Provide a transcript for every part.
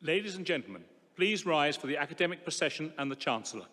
Ladies and gentlemen, please rise for the academic procession and the Chancellor.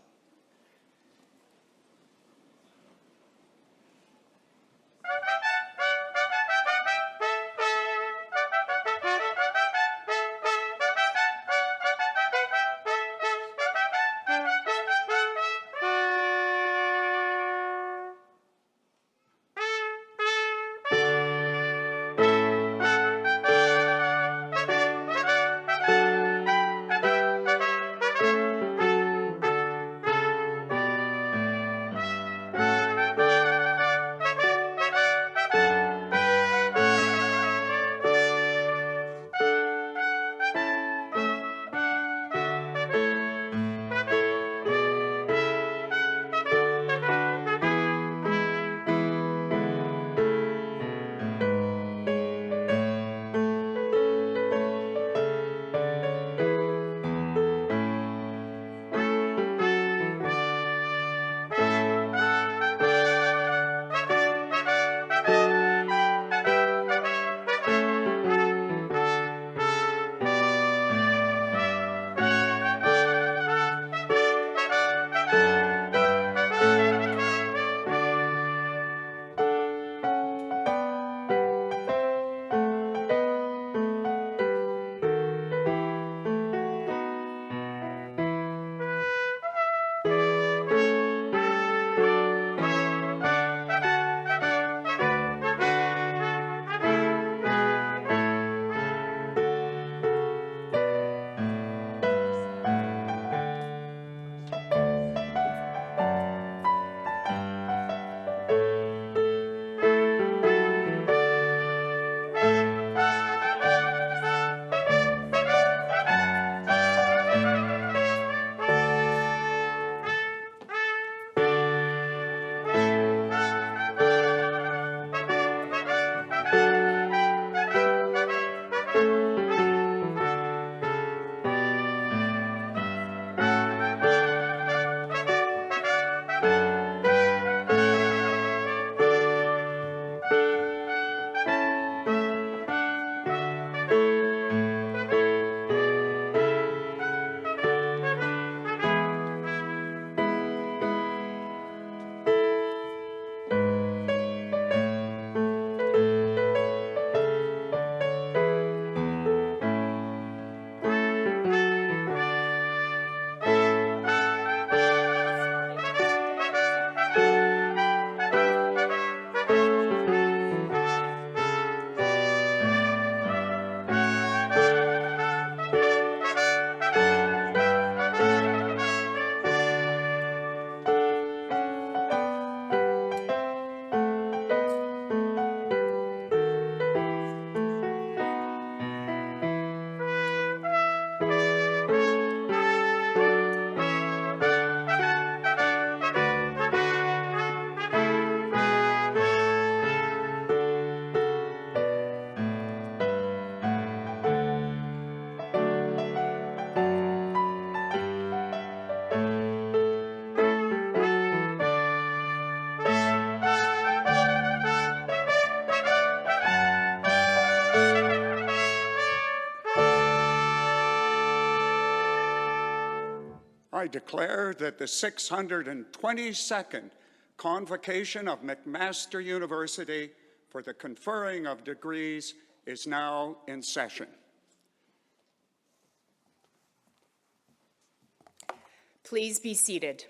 I declare that the 622nd Convocation of McMaster University for the conferring of degrees is now in session. Please be seated.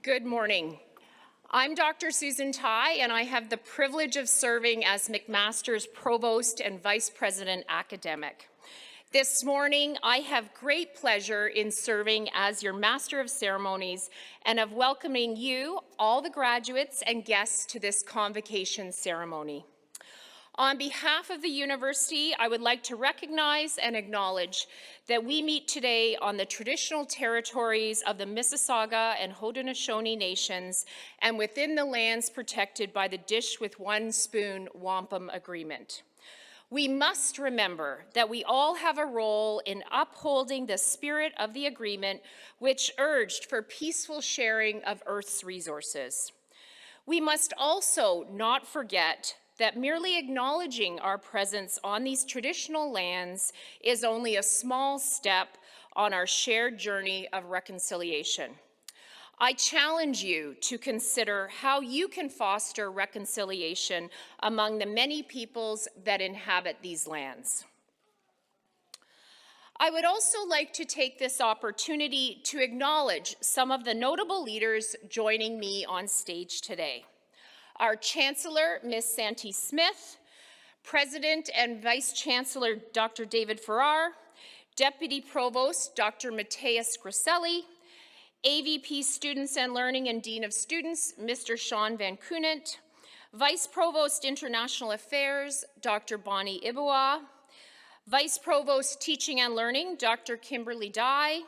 Good morning. I'm Dr. Susan Tai, and I have the privilege of serving as McMaster's Provost and Vice President Academic. This morning, I have great pleasure in serving as your Master of Ceremonies and of welcoming you, all the graduates and guests, to this convocation ceremony. On behalf of the university, I would like to recognize and acknowledge that we meet today on the traditional territories of the Mississauga and Haudenosaunee nations and within the lands protected by the Dish with One Spoon Wampum Agreement. We must remember that we all have a role in upholding the spirit of the agreement which urged for peaceful sharing of Earth's resources. We must also not forget that merely acknowledging our presence on these traditional lands is only a small step on our shared journey of reconciliation. I challenge you to consider how you can foster reconciliation among the many peoples that inhabit these lands. I would also like to take this opportunity to acknowledge some of the notable leaders joining me on stage today. Our Chancellor, Ms. Santee Smith, President and Vice Chancellor, Dr. David Farrar, Deputy Provost, Dr. Matthias Griselli, AVP Students and Learning and Dean of Students, Mr. Sean Van Kunent, Vice Provost International Affairs, Dr. Bonnie Ibawa, Vice Provost Teaching and Learning, Dr. Kimberly Dye,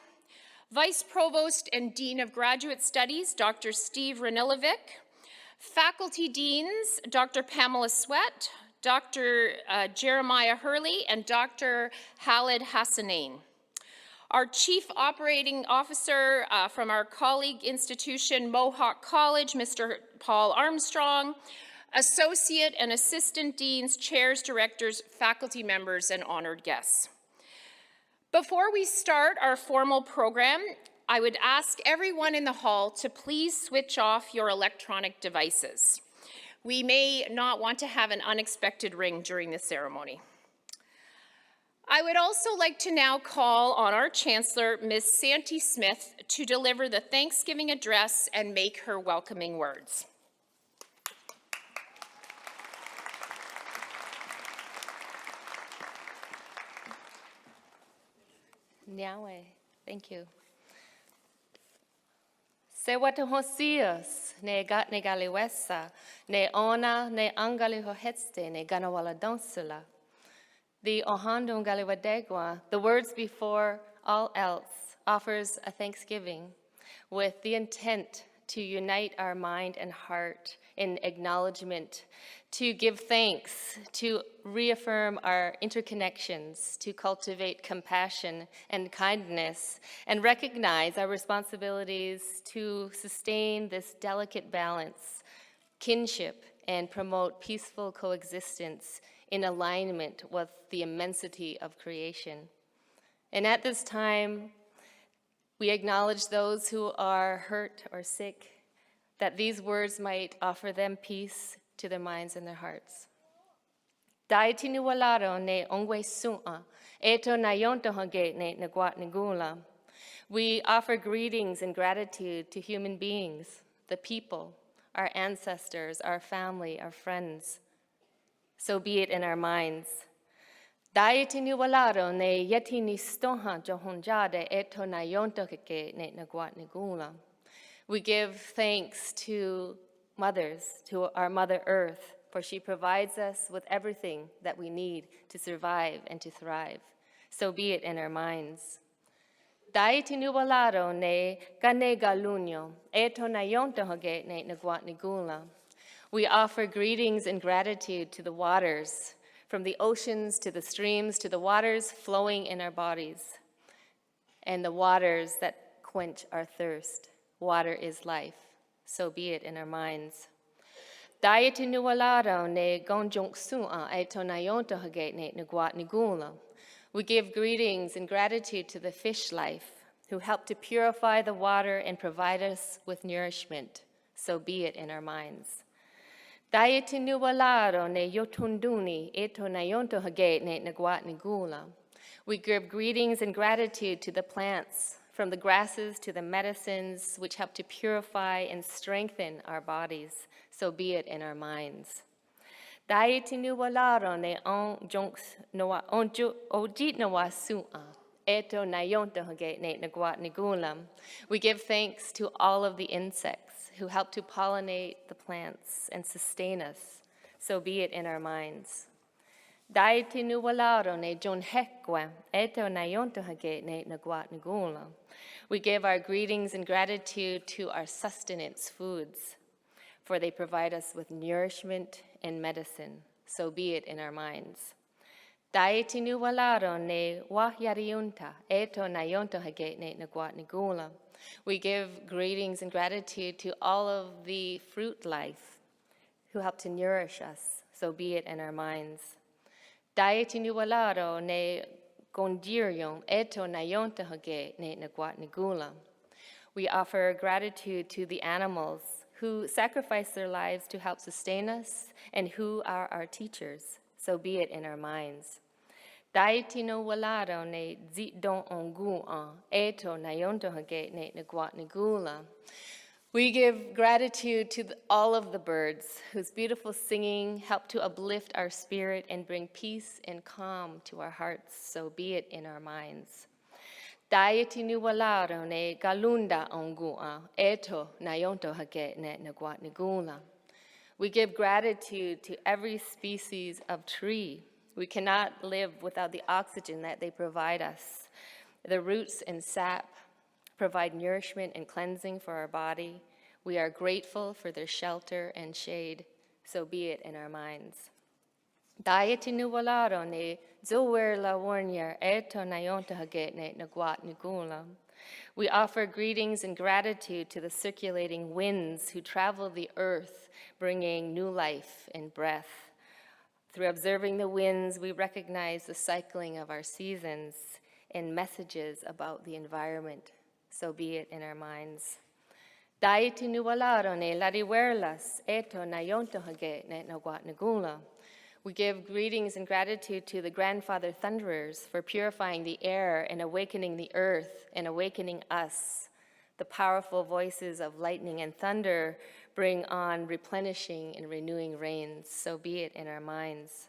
Vice Provost and Dean of Graduate Studies, Dr. Steve Ranilovic, Faculty Deans, Dr. Pamela Sweat, Dr. Jeremiah Hurley, and Dr. Khalid Hassanain. Our Chief Operating Officer from our colleague institution, Mohawk College, Mr. Paul Armstrong, Associate and Assistant Deans, Chairs, Directors, faculty members, and honored guests. Before we start our formal program, I would ask everyone in the hall to please switch off your electronic devices. We may not want to have an unexpected ring during the ceremony. I would also like to now call on our Chancellor, Ms. Santee Smith, to deliver the Thanksgiving address and make her welcoming words. Niawe, thank you. Se wata hosios, ne gat ne galiwesa, ne ona, ne angali hohetste, ne ganawala donsula. The Ohandun Galiwadegwa, the words before all else, offers a thanksgiving with the intent to unite our mind and heart in acknowledgement, to give thanks, to reaffirm our interconnections, to cultivate compassion and kindness, and recognize our responsibilities to sustain this delicate balance, kinship, and promote peaceful coexistence in alignment with the immensity of creation. And at this time, we acknowledge those who are hurt or sick, that these words might offer them peace to their minds and their hearts. Daitini walaro ne ongwe su'a, eto na yonto hage ne nagwat nigula. We offer greetings and gratitude to human beings, the people, our ancestors, our family, our friends. So be it in our minds. Daitini walaro ne yetini stoha johonjade eto na yonto hage ne nagwat nigula. We give thanks to mothers, to our Mother Earth, for she provides us with everything that we need to survive and to thrive. So be it in our minds. Daitini walaro ne gane galunyo, eto na yonto hage ne nagwat nigula. We offer greetings and gratitude to the waters, from the oceans to the streams to the waters flowing in our bodies, and the waters that quench our thirst. Water is life, so be it in our minds. Daitini walaro ne gonjong su'a eto na yonto hage ne nagwat nigula. We give greetings and gratitude to the fish life, who help to purify the water and provide us with nourishment, so be it in our minds. Daitini walaro ne yotunduni eto na yonto hage ne nagwat nigula. We give greetings and gratitude to the plants, from the grasses to the medicines, which help to purify and strengthen our bodies, so be it in our minds. Daitini walaro ne onjonks noa onju ojit noa su'a eto na yonto hage ne nagwat nigula. We give thanks to all of the insects who help to pollinate the plants and sustain us, so be it in our minds. Daitini walaro ne jon hekwa eto na yonto hage ne nagwat nigula. We give our greetings and gratitude to our sustenance foods, for they provide us with nourishment and medicine, so be it in our minds. Daiti nu walaro ne wahyariunta, eto na yonto hage ne naguat nigula. We give greetings and gratitude to all of the fruit life who help to nourish us, so be it in our minds. Daiti nu walaro ne gondirium, eto na yonto hage ne naguat nigula. We offer gratitude to the animals who sacrifice their lives to help sustain us and who are our teachers, so be it in our minds. Daiti no walaro ne zit don ongu eto na yonto hage ne naguat nigula. We give gratitude to all of the birds whose beautiful singing help to uplift our spirit and bring peace and calm to our hearts, so be it in our minds. Daiti nu walaro ne galunda ongua, eto na yonto hage ne naguat nigula. We give gratitude to every species of tree. We cannot live without the oxygen that they provide us. The roots and sap provide nourishment and cleansing for our body. We are grateful for their shelter and shade, so be it in our minds. Daiti nu walaro ne zower la warnier eto na yonto hage ne naguat nigula. We offer greetings and gratitude to the circulating winds who travel the earth, bringing new life and breath. Through observing the winds, we recognize the cycling of our seasons and messages about the environment, so be it in our minds. Daiti nu walaro ne lariwerlas eto na yonto hage ne naguat nigula. We give greetings and gratitude to the grandfather thunderers for purifying the air and awakening the earth and awakening us. The powerful voices of lightning and thunder bring on replenishing and renewing rains, so be it in our minds.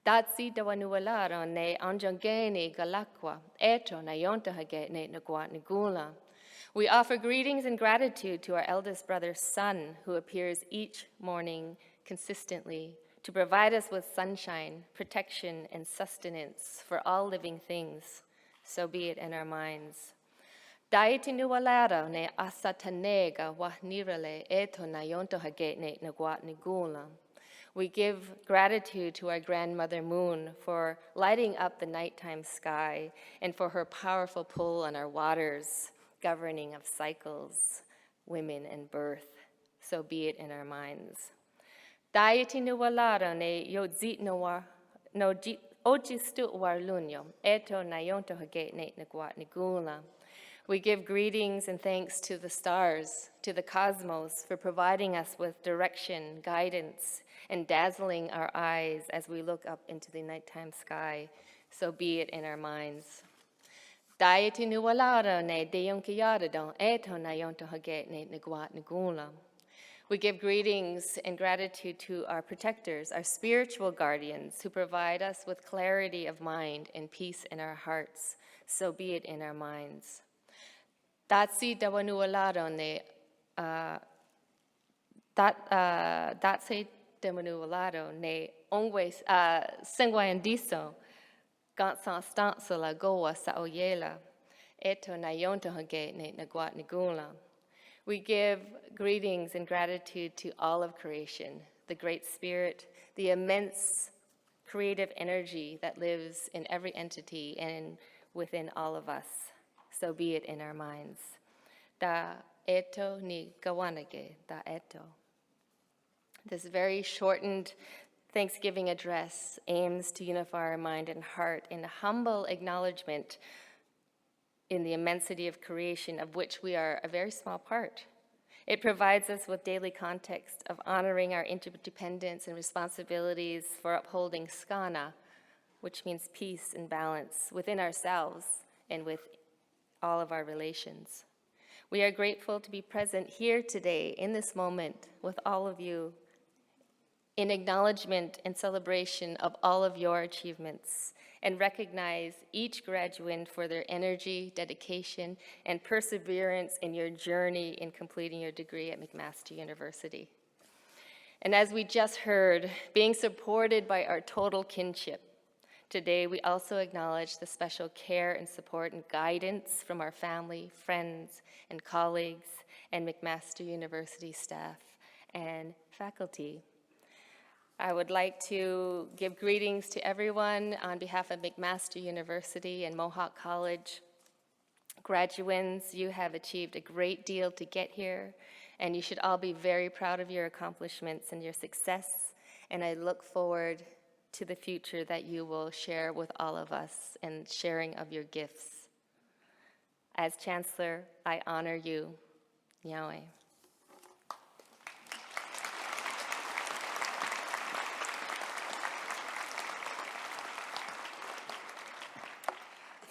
Datsi dawanualaro ne anjangene galakwa, eto na yonto hage ne naguat nigula. We offer greetings and gratitude to our eldest brother's son, who appears each morning consistently to provide us with sunshine, protection, and sustenance for all living things, so be it in our minds. Daiti nu walaro ne asatanega wahnirale eto na yonto hage ne naguat nigula. We give gratitude to our grandmother moon for lighting up the nighttime sky and for her powerful pull on our waters, governing of cycles, women, and birth, so be it in our minds. Daiti nu walaro ne yodzit no ojistu warlunyo eto na yonto hage ne naguat nigula. We give greetings and thanks to the stars, to the cosmos, for providing us with direction, guidance, and dazzling our eyes as we look up into the nighttime sky, so be it in our minds. Daiti nu walaro ne deyonkiyaradon eto na yonto hage ne naguat nigula. We give greetings and gratitude to our protectors, our spiritual guardians, who provide us with clarity of mind and peace in our hearts, so be it in our minds. Datsi dawanualaro ne datsi dawanualaro ne ongwes sengwayandiso gansan stansala goa saoyela eto na yonto hage ne naguat nigula. We give greetings and gratitude to all of creation, the great spirit, the immense creative energy that lives in every entity and within all of us. So be it in our minds. Da eto ni gawanage, da eto. This very shortened Thanksgiving address aims to unify our mind and heart in humble acknowledgement in the immensity of creation, of which we are a very small part. It provides us with daily context of honoring our interdependence and responsibilities for upholding skana, which means peace and balance within ourselves and with all of our relations. We are grateful to be present here today in this moment with all of you in acknowledgement and celebration of all of your achievements, and recognize each graduate for their energy, dedication, and perseverance in your journey in completing your degree at McMaster University. And as we just heard, being supported by our total kinship, today we also acknowledge the special care and support and guidance from our family, friends, and colleagues, and McMaster University staff and faculty. I would like to give greetings to everyone on behalf of McMaster University and Mohawk College. Graduands, you have achieved a great deal to get here, and you should all be very proud of your accomplishments and your success, and I look forward to the future that you will share with all of us and sharing of your gifts. As Chancellor, I honor you. Yahweh.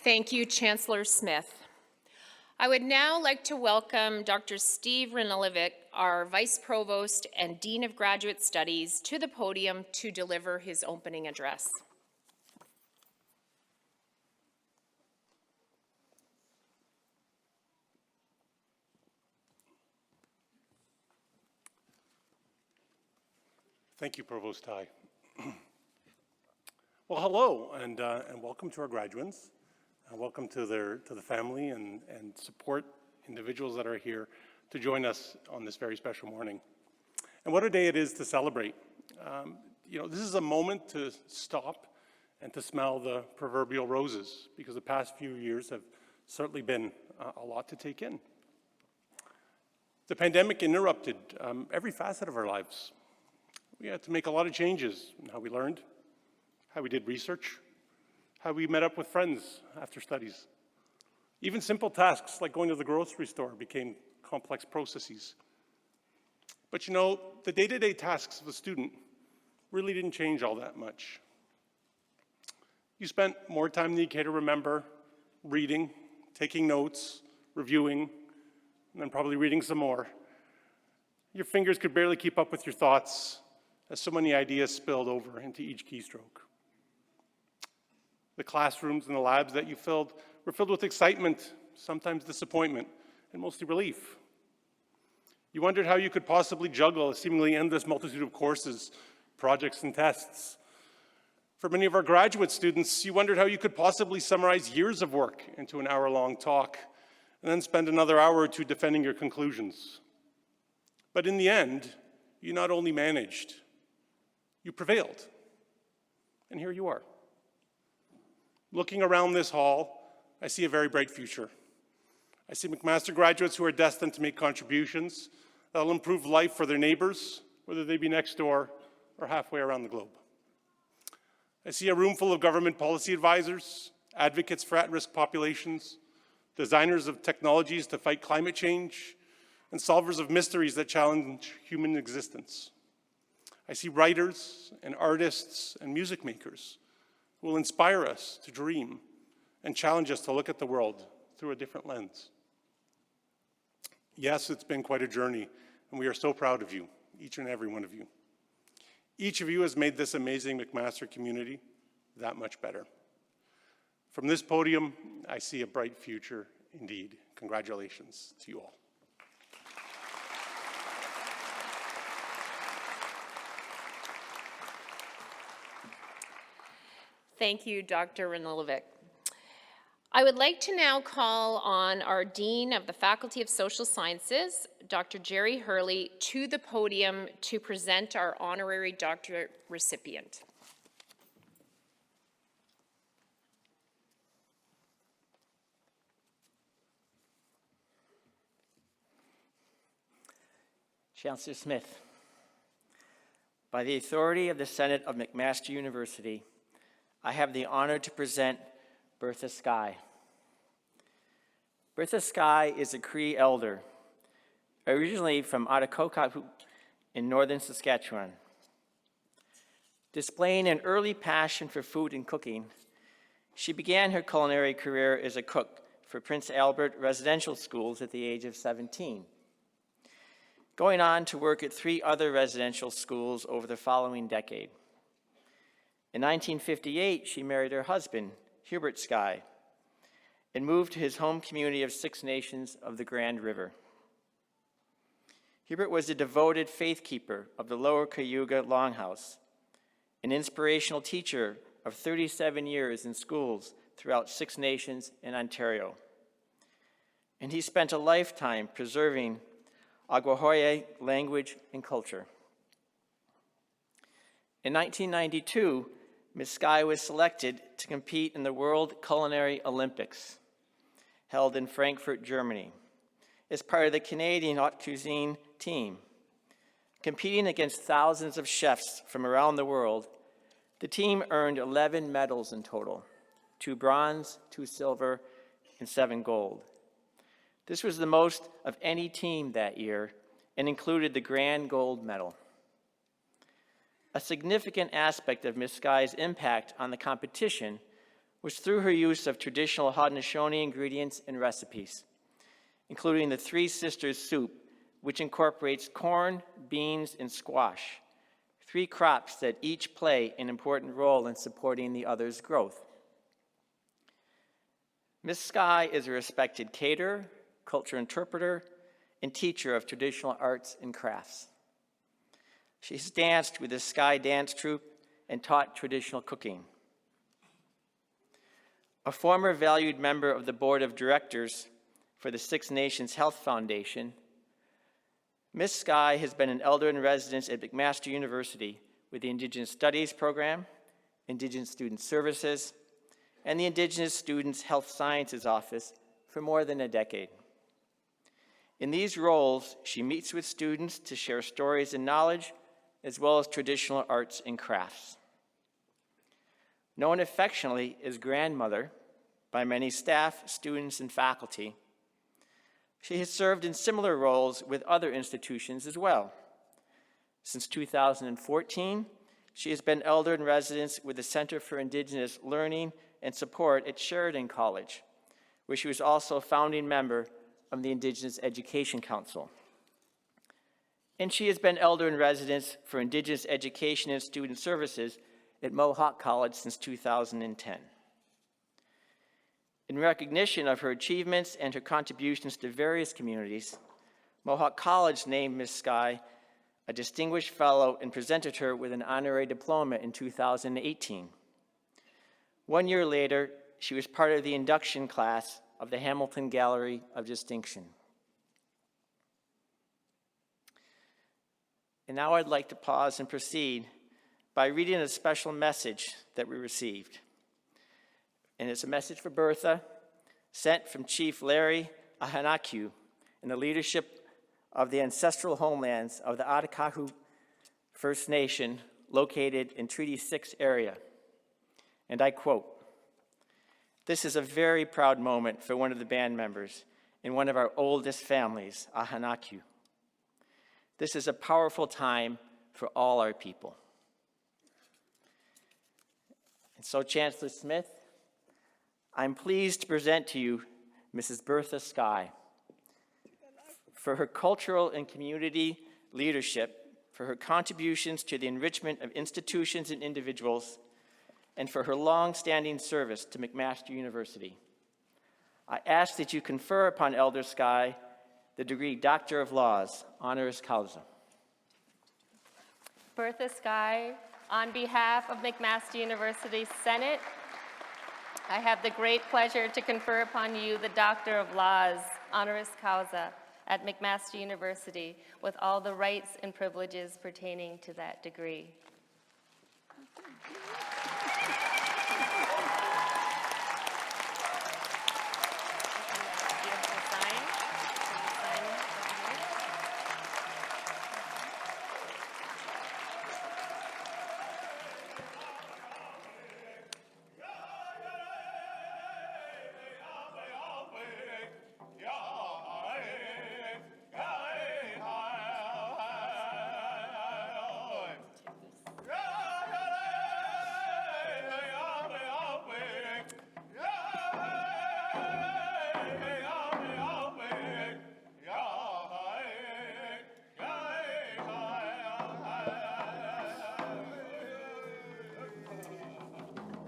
Thank you, Chancellor Smith. I would now like to welcome Dr. Steve Ranilovic, our Vice Provost and Dean of Graduate Studies, to the podium to deliver his opening address. Thank you, Provost Ty. Well, hello, and welcome to our graduates. Welcome to the family and support individuals that are here to join us on this very special morning. And what a day it is to celebrate. This is a moment to stop and to smell the proverbial roses, because the past few years have certainly been a lot to take in. The pandemic interrupted every facet of our lives. We had to make a lot of changes in how we learned, how we did research, how we met up with friends after studies. Even simple tasks like going to the grocery store became complex processes. But the day-to-day tasks of a student really didn't change all that much. You spent more time than you care to remember reading, taking notes, reviewing, and then probably reading some more. Your fingers could barely keep up with your thoughts as so many ideas spilled over into each keystroke. The classrooms and the labs that you filled were filled with excitement, sometimes disappointment, and mostly relief. You wondered how you could possibly juggle a seemingly endless multitude of courses, projects, and tests. For many of our graduate students, you wondered how you could possibly summarize years of work into an hour-long talk, and then spend another hour or two defending your conclusions. But in the end, you not only managed, you prevailed. And here you are. Looking around this hall, I see a very bright future. I see McMaster graduates who are destined to make contributions that will improve life for their neighbors, whether they be next door or halfway around the globe. I see a room full of government policy advisors, advocates for at-risk populations, designers of technologies to fight climate change, and solvers of mysteries that challenge human existence. I see writers and artists and music makers who will inspire us to dream and challenge us to look at the world through a different lens. Yes, it's been quite a journey, and we are so proud of you, each and every one of you. Each of you has made this amazing McMaster community that much better. From this podium, I see a bright future indeed. Congratulations to you all. Thank you, Dr. Ranilovic. I would like to now call on our Dean of the Faculty of Social Sciences, Dr. Jerry Hurley, to the podium to present our honorary doctorate recipient. Chancellor Smith, by the authority of the Senate of McMaster University, I have the honor to present Bertha Skye. Bertha Skye is a Cree elder, originally from Otakokahoo in northern Saskatchewan. Displaying an early passion for food and cooking, she began her culinary career as a cook for Prince Albert residential schools at the age of 17, going on to work at 3 other residential schools over the following decade. In 1958, she married her husband, Hubert Skye, and moved to his home community of 6 Nations of the Grand River. Hubert was a devoted faith keeper of the Lower Cayuga Longhouse, an inspirational teacher of 37 years in schools throughout 6 Nations in Ontario. And he spent a lifetime preserving Agwahoye language and culture. In 1992, Ms. Sky was selected to compete in the World Culinary Olympics, held in Frankfurt, Germany, as part of the Canadian Haute Cuisine team. Competing against thousands of chefs from around the world, the team earned 11 medals in total, 2 bronze, 2 silver, and 7 gold. This was the most of any team that year and included the grand gold medal. A significant aspect of Ms. Sky's impact on the competition was through her use of traditional Haudenosaunee ingredients and recipes, including the Three Sisters soup, which incorporates corn, beans, and squash, 3 crops that each play an important role in supporting the other's growth. Ms. Sky is a respected caterer, culture interpreter, and teacher of traditional arts and crafts. She's danced with the Sky Dance Troupe and taught traditional cooking. A former valued member of the board of directors for the Six Nations Health Foundation, Ms. Sky has been an elder in residence at McMaster University with the Indigenous Studies program, Indigenous Student Services, and the Indigenous Students Health Sciences Office for more than a decade. In these roles, she meets with students to share stories and knowledge, as well as traditional arts and crafts. Known affectionately as grandmother by many staff, students, and faculty, she has served in similar roles with other institutions as well. Since 2014, she has been elder in residence with the Center for Indigenous Learning and Support at Sheridan College, where she was also a founding member of the Indigenous Education Council. And she has been elder in residence for Indigenous Education and Student Services at Mohawk College since 2010. In recognition of her achievements and her contributions to various communities, Mohawk College named Ms. Sky a Distinguished Fellow and presented her with an honorary diploma in 2018. 1 year later, she was part of the induction class of the Hamilton Gallery of Distinction. And now I'd like to pause and proceed by reading a special message that we received. And it's a message for Bertha, sent from Chief Larry Ahanaku in the leadership of the ancestral homelands of the Atakahu First Nation located in Treaty 6 area. And I quote, "This is a very proud moment for one of the band members in one of our oldest families, Ahanaku. This is a powerful time for all our people." And so, Chancellor Smith, I'm pleased to present to you Mrs. Bertha Sky for her cultural and community leadership, for her contributions to the enrichment of institutions and individuals, and for her long-standing service to McMaster University. I ask that you confer upon Elder Sky the degree Doctor of Laws, honoris causa. Bertha Sky, on behalf of McMaster University Senate, I have the great pleasure to confer upon you the Doctor of Laws, honoris causa, at McMaster University, with all the rights and privileges pertaining to that degree.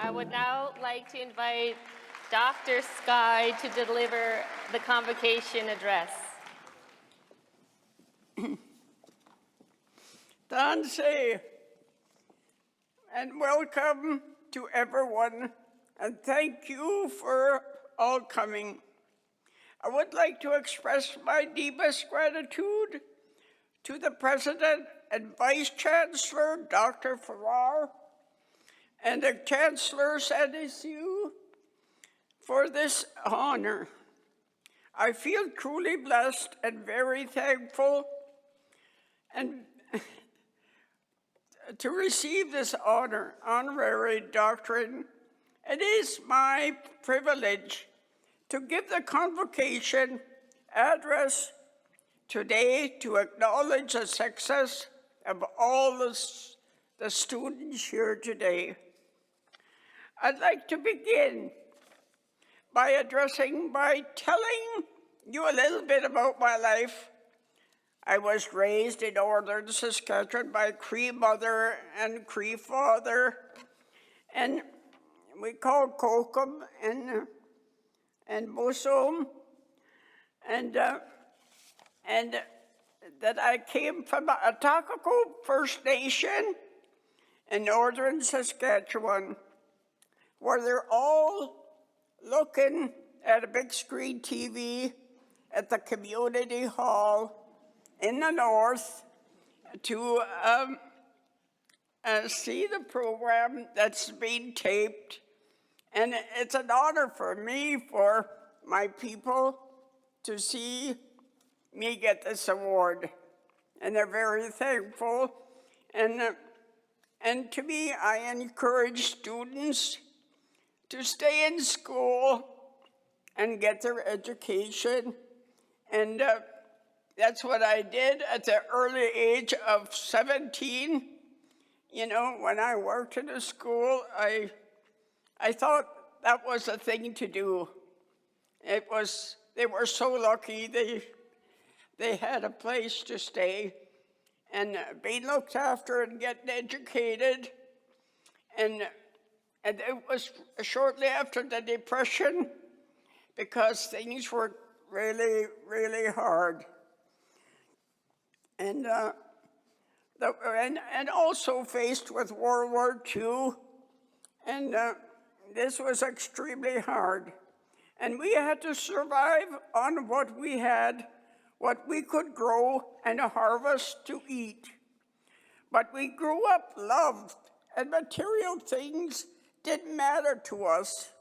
I would now like to invite Dr. Sky to deliver the convocation address. Tanse, and welcome to everyone, and thank you for all coming. I would like to express my deepest gratitude to the President and Vice Chancellor Dr. Farrar and the Chancellor SNSU for this honor. I feel truly blessed and very thankful and to receive this honorary doctorate. It is my privilege to give the convocation address today to acknowledge the success of all the students here today. I'd like to begin by telling you a little bit about my life. I was raised in northern Saskatchewan by Cree mother and Cree father, and we called Kokum and Bosom, and that I came from a Takako First Nation in northern Saskatchewan, where they're all looking at a big screen TV at the community hall in the north to see the program that's being taped. And it's an honor for me, for my people, to see me get this award. And they're very thankful. And to me, I encourage students to stay in school and get their education. And that's what I did at the early age of 17. You know, when I worked in a school, I thought that was a thing to do. They were so lucky they had a place to stay and being looked after and getting educated. And it was shortly after the Depression, because things were really, really hard. And also faced with World War II, and this was extremely hard. And we had to survive on what we had, what we could grow and harvest to eat. But we grew up loved, and material things didn't matter to us.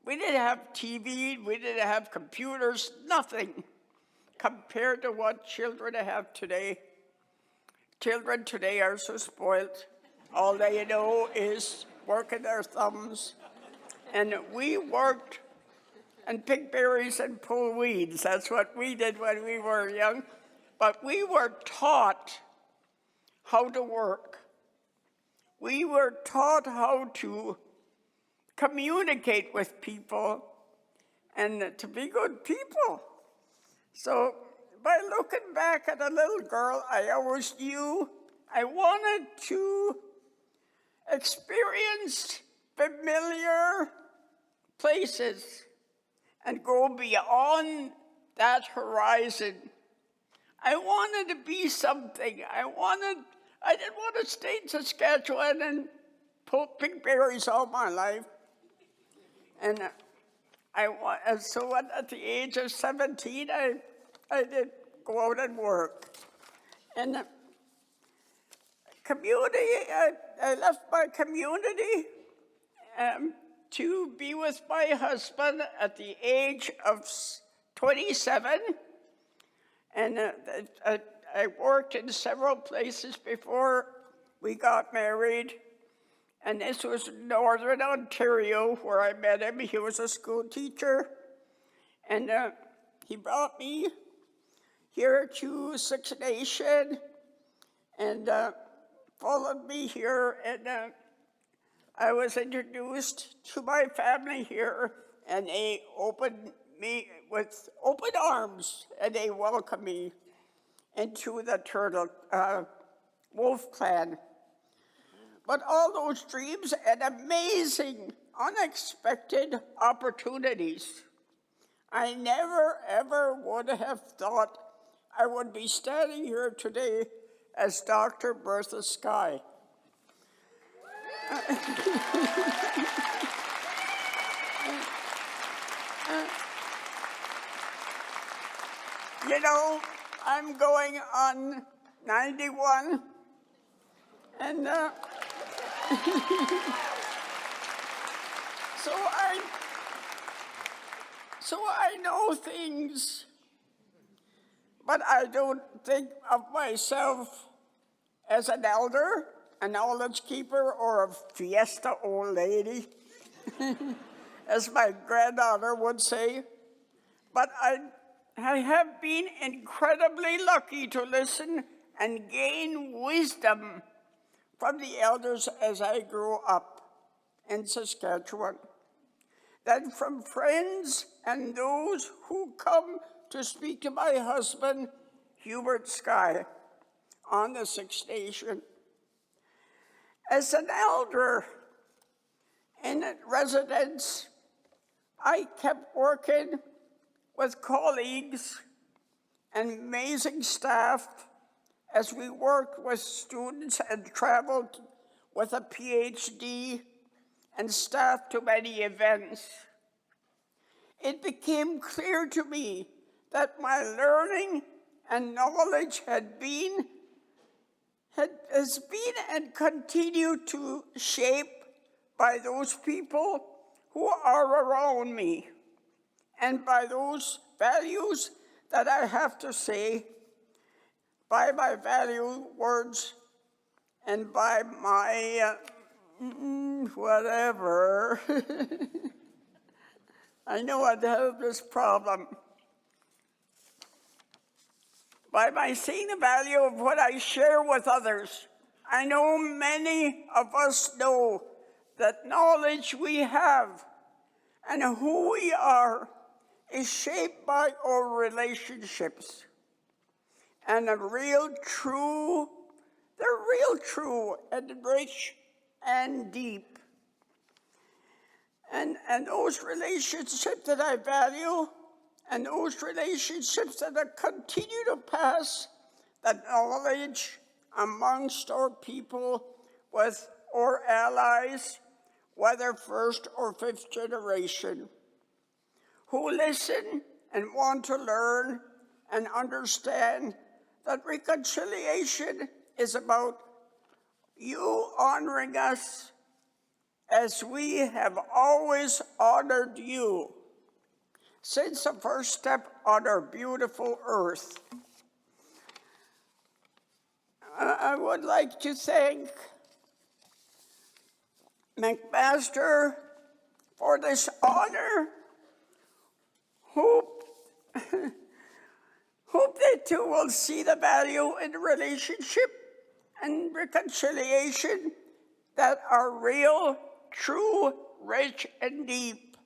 We didn't have TV, we didn't have computers, nothing compared to what children have today. Children today are so spoiled. All they know is working their thumbs. And we worked and picked berries and pull weeds. That's what we did when we were young. But we were taught how to work. We were taught how to communicate with people and to be good people. So by looking back at a little girl, I always knew I wanted to experience familiar places and go beyond that horizon. I wanted to be something. I didn't want to stay in Saskatchewan and pick berries all my life. And so at the age of 17, I did go out and work. And I left my community to be with my husband at the age of 27. And I worked in several places before we got married. And this was Northern Ontario, where I met him. He was a school teacher. And he brought me here to Six Nation and followed me here. And I was introduced to my family here, and they opened me with open arms, and they welcomed me into the Turtle Wolf Clan. But all those dreams and amazing, unexpected opportunities, I never, ever would have thought I would be standing here today as Dr. Bertha Sky. You know, I'm going on 91, And so I know things, but I don't think of myself as an elder, a knowledge keeper, or a fiesta old lady, as my granddaughter would say. But I have been incredibly lucky to listen and gain wisdom from the elders as I grew up in Saskatchewan. Then from friends and those who come to speak to my husband, Hubert Skye, on the Sixth Nation. As an elder in residence, I kept working with colleagues and amazing staff as we worked with students and traveled with a PhD and staff to many events. It became clear to me that my learning and knowledge has been and continue to shape by those people who are around me and by those values that I have to say, by my value words and by my whatever. I know I have this problem. By my seeing the value of what I share with others, I know many of us know that knowledge we have and who we are is shaped by our relationships. And they're real true and rich and deep. And those relationships that I value and those relationships that I continue to pass the knowledge amongst our people with our allies, whether first or fifth generation, who listen and want to learn and understand that reconciliation is about you honoring us as we have always honored you since the first step on our beautiful earth. I would like to thank McMaster for this honor. Hope they too will see the value in relationship and reconciliation that are real, true, rich, and deep.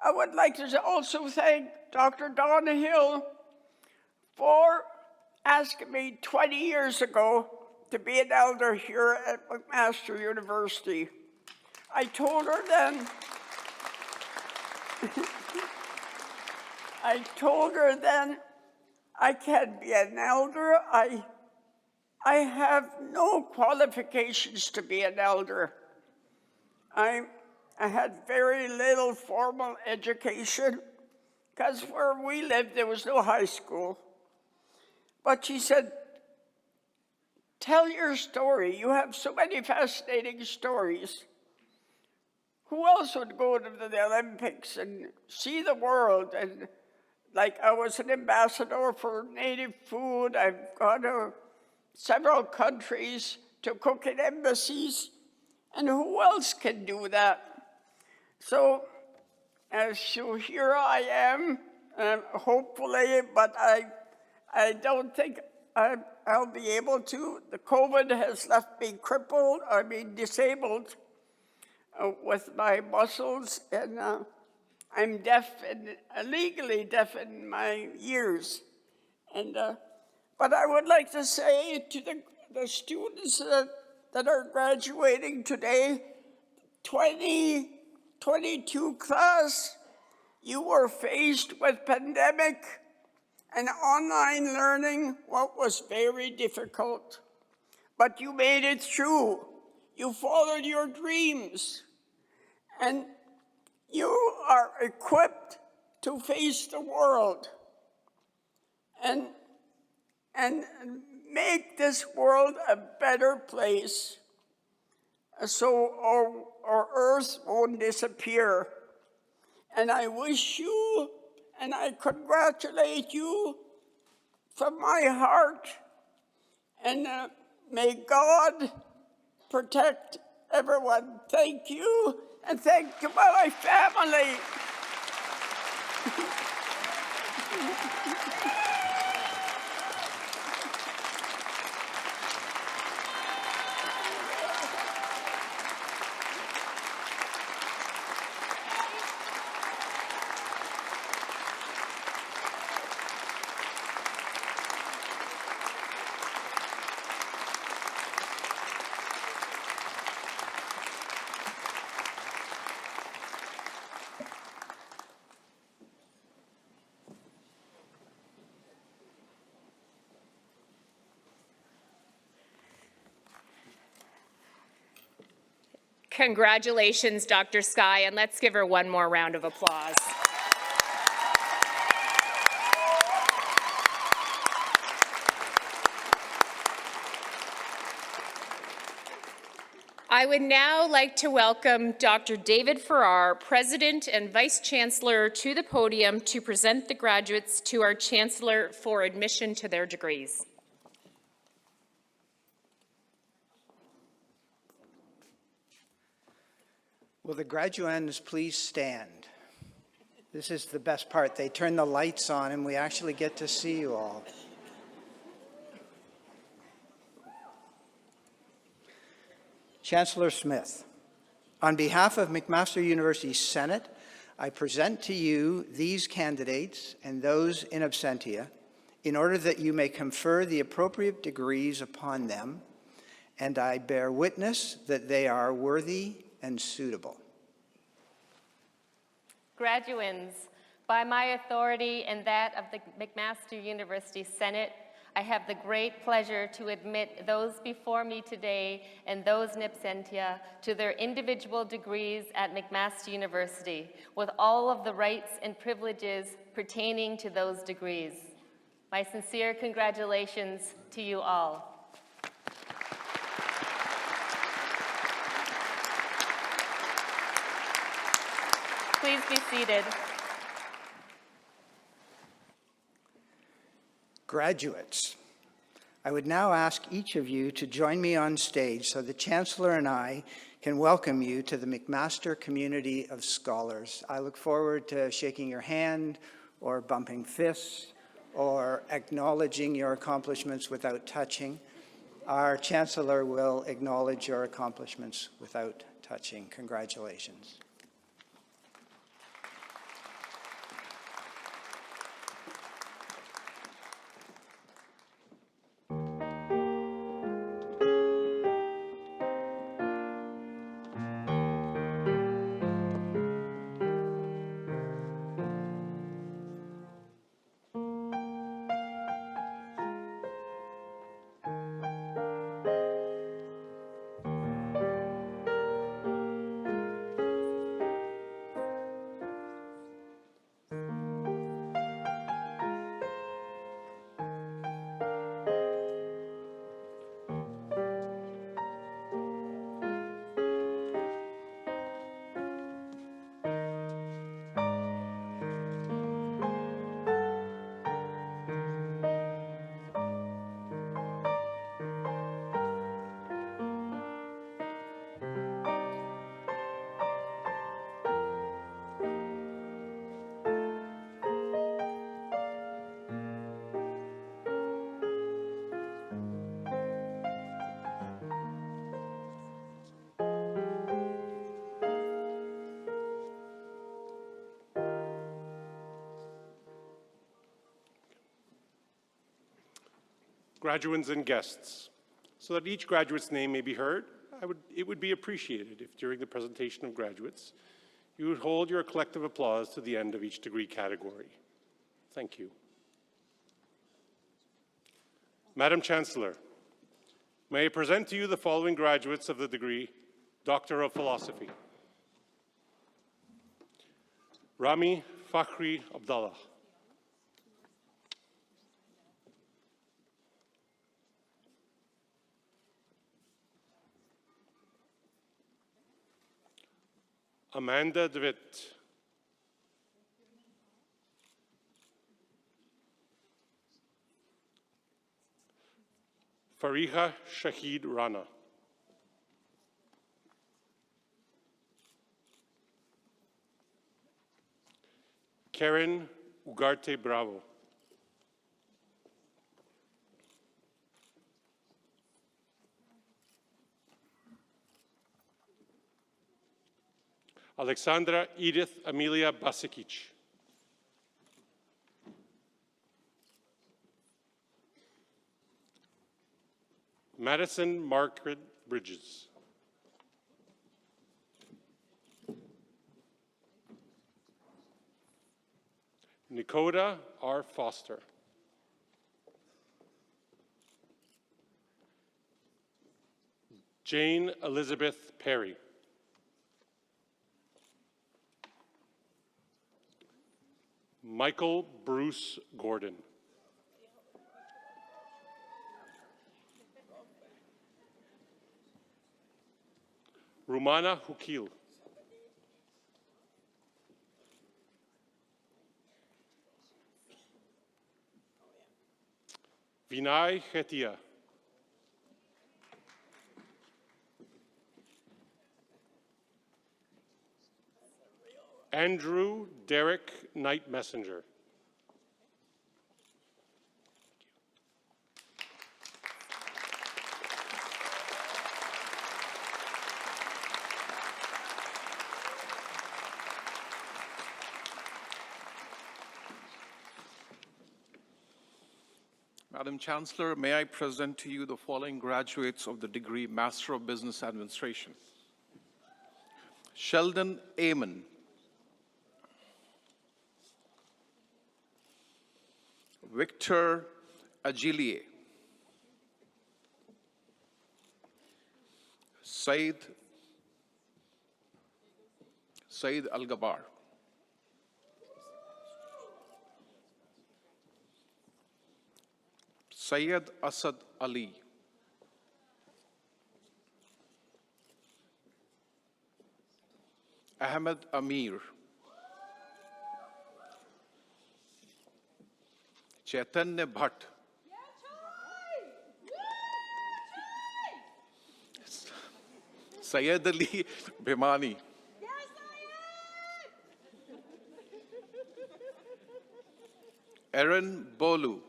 I would like to also thank Dr. Donahill for asking me 20 years ago to be an elder here at McMaster University. I told her then, I can't be an elder. I have no qualifications to be an elder. I had very little formal education because where we lived, there was no high school. But she said, tell your story. You have so many fascinating stories. Who else would go to the Olympics and see the world? And like I was an ambassador for native food. I've gone to several countries to cook in embassies. And who else can do that? So here I am, hopefully, but I don't think I'll be able to. The COVID has left me crippled, disabled with my muscles, and I'm deaf and legally deaf in my ears. And but I would like to say to the students that are graduating today, 2022 class, you were faced with pandemic and online learning, what was very difficult. But you made it through. You followed your dreams. And you are equipped to face the world. And and make this world a better place so our earth won't disappear. And I wish you and I congratulate you from my heart, and may God protect everyone. Thank you, and thank you my family. Congratulations, Dr. Sky, and let's give her one more round of applause. I would now like to welcome Dr. David Farrar, President and Vice Chancellor, to the podium to present the graduates to our Chancellor for admission to their degrees. Will the graduands please stand? This is the best part. They turn the lights on and we actually get to see you all. Chancellor Smith, on behalf of McMaster University Senate, I present to you these candidates and those in absentia in order that you may confer the appropriate degrees upon them, and I bear witness that they are worthy and suitable. Graduands, by my authority and that of the McMaster University Senate, I have the great pleasure to admit those before me today and those in absentia to their individual degrees at McMaster University, with all of the rights and privileges pertaining to those degrees. My sincere congratulations to you all. Please be seated. Graduates, I would now ask each of you to join me on stage so the Chancellor and I can welcome you to the McMaster community of scholars. I look forward to shaking your hand or bumping fists or acknowledging your accomplishments without touching. Our Chancellor will acknowledge your accomplishments without touching. Congratulations. Graduands and guests, so that each graduate's name may be heard, it would be appreciated if during the presentation of graduates, you would hold your collective applause to the end of each degree category. Thank you. Madam Chancellor, may I present to you the following graduates of the degree Doctor of Philosophy. Rami Fakhri Abdallah. Amanda DeWitt. Fariha Shahid Rana. Karen Ugarte Bravo. Alexandra Edith Amelia Basikic. Madison Margaret Bridges. Nicoda R. Foster. Jane Elizabeth Perry. Michael Bruce Gordon. Rumana Hukil. Vinay Khetia. Andrew Derek Knight Messenger. Madam Chancellor, may I present to you the following graduates of the degree Master of Business Administration. Sheldon Amon. Victor Agilie. Said Al-Gabar. Syed Asad Ali. Ahmed Amir. Chaitanya Bhatt. Syed Ali Bhimani. Aaron Bolu.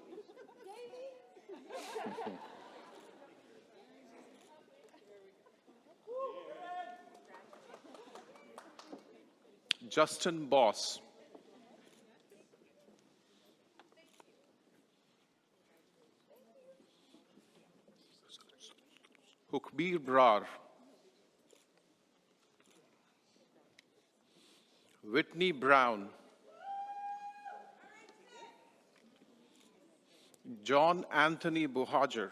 Justin Boss. Hukbir Brar. Whitney Brown. John Anthony Buhager.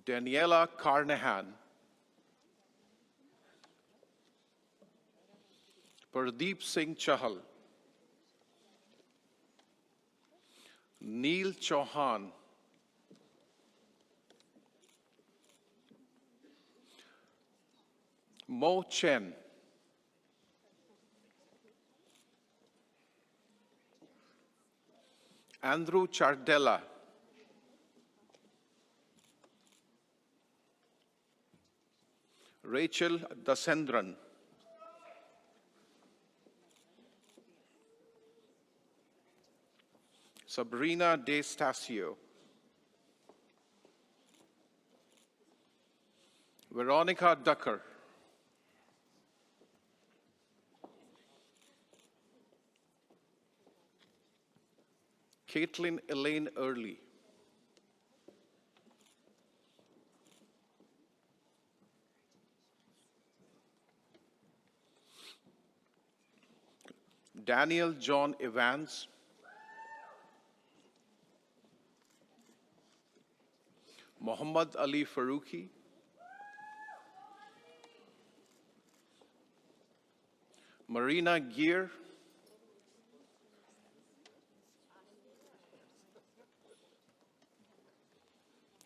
Daniela Carnahan. Pardeep Singh Chahal. Neil Chauhan. Mo Chen. Andrew Chardella. Rachel Dasendran. Sabrina De Stasio. Veronica Ducker. Caitlin Elaine Early. Daniel John Evans. Muhammad Ali Faruqi. Marina Gear.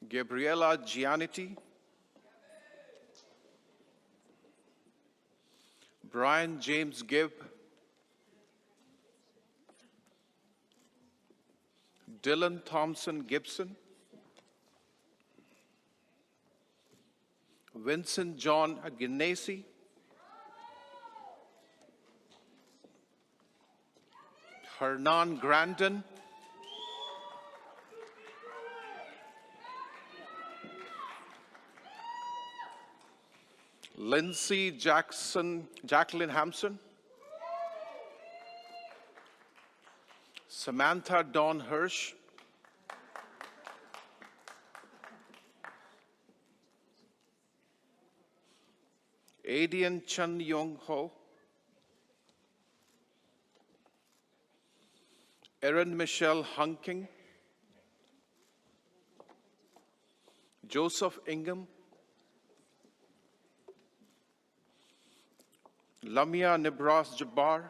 Gabriela Giannetti. Brian James Gibb, Dylan Thompson Gibson, Vincent John Agnesi, Hernan Grandin, Lindsay Jacqueline Hampson, Samantha Dawn Hirsch, Adian Chun Yong Ho, Erin Michelle Hunking, Joseph Ingham, Lamia Nibras Jabbar,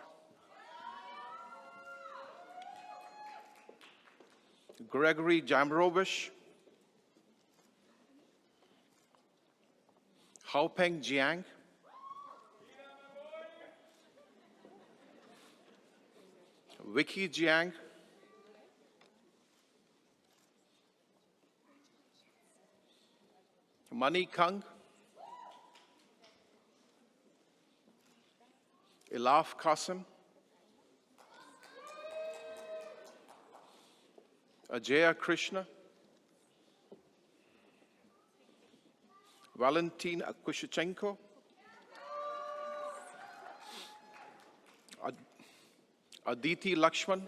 Gregory Jamrovish, Haopeng Jiang, Vicky Jiang, Mani Kang, Ilaf Qasim, Ajaya Krishna, Valentin Akushchenko, Aditi Lakshman,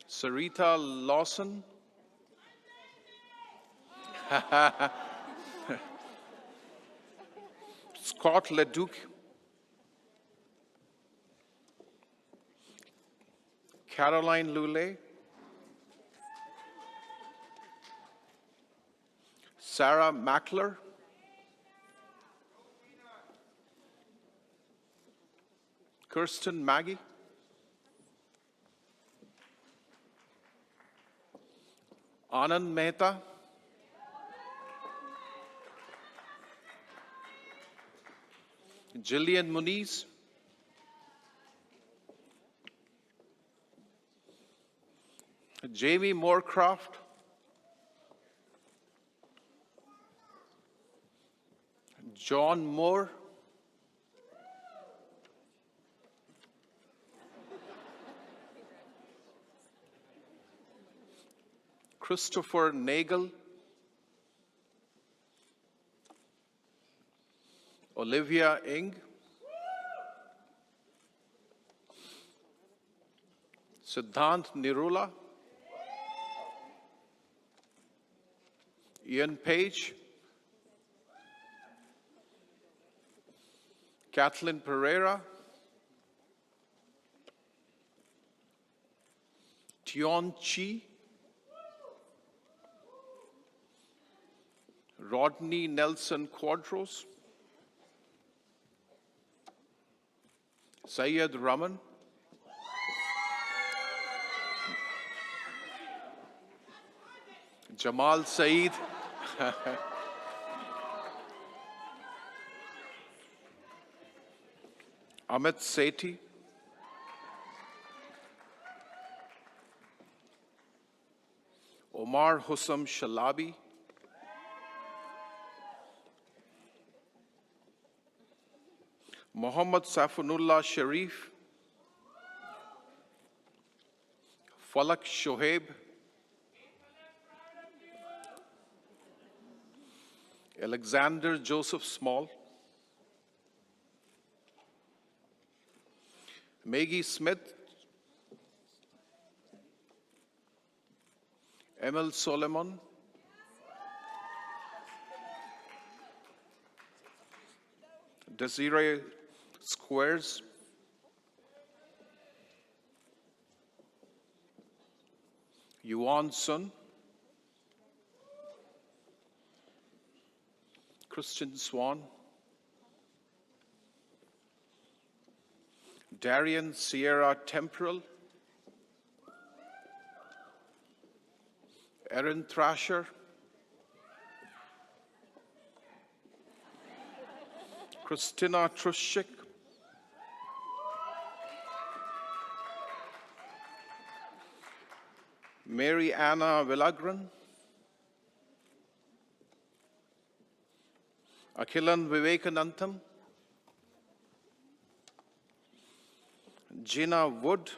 Sarita Lawson, Scott Leduc, Caroline Lule, Sarah Mackler, Kirsten Maggie, Anand Mehta, Jillian Muniz, Jamie Moorcroft, John Moore, Christopher Nagel, Olivia Ing, Siddhant Nirula, Ian Page, Kathleen Pereira, Tion Chi, Rodney Nelson Quadros, Syed Raman, Jamal Saeed, Amit Sethi, Omar Hussam Shalabi, Mohammad Safunullah Sharif, Falak Shoaib, Alexander Joseph Small, Maggie Smith, Emil Solomon, Desiree Squares, Yuan Sun, Christian Swan, Darian Sierra Temporal, Erin Thrasher, Christina Trushik, Mary Anna Villagran, Akhilan Vivekanantham, Gina Wood,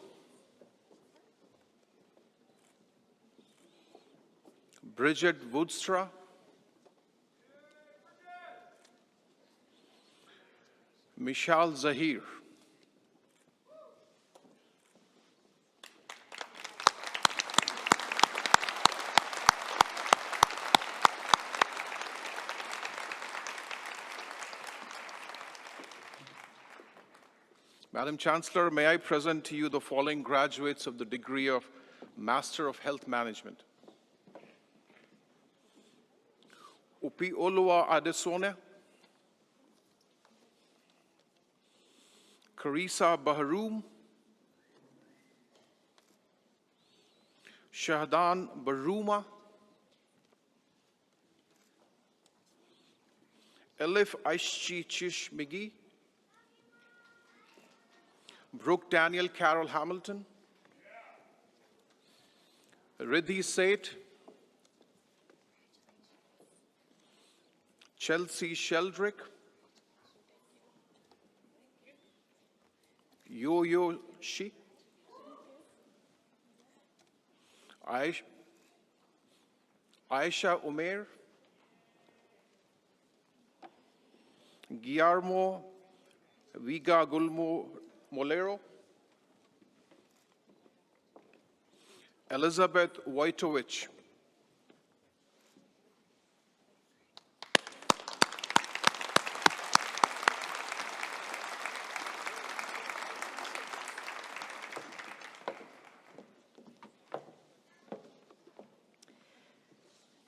Bridget Woodstra, Mishal Zahir. Madam Chancellor, may I present to you the following graduates of the degree of Master of Health Management. Upi Olua Adesona, Karisa Baharoom, Shahdan Baruma, Elif Aishchi Chish McGee, Brooke Daniel Carol Hamilton, Riddhi Seth, Chelsea Sheldrick, Yo-Yo Shi, Aisha Umair, Guillermo Viga Gulmo Molero, Elizabeth Wojtowicz,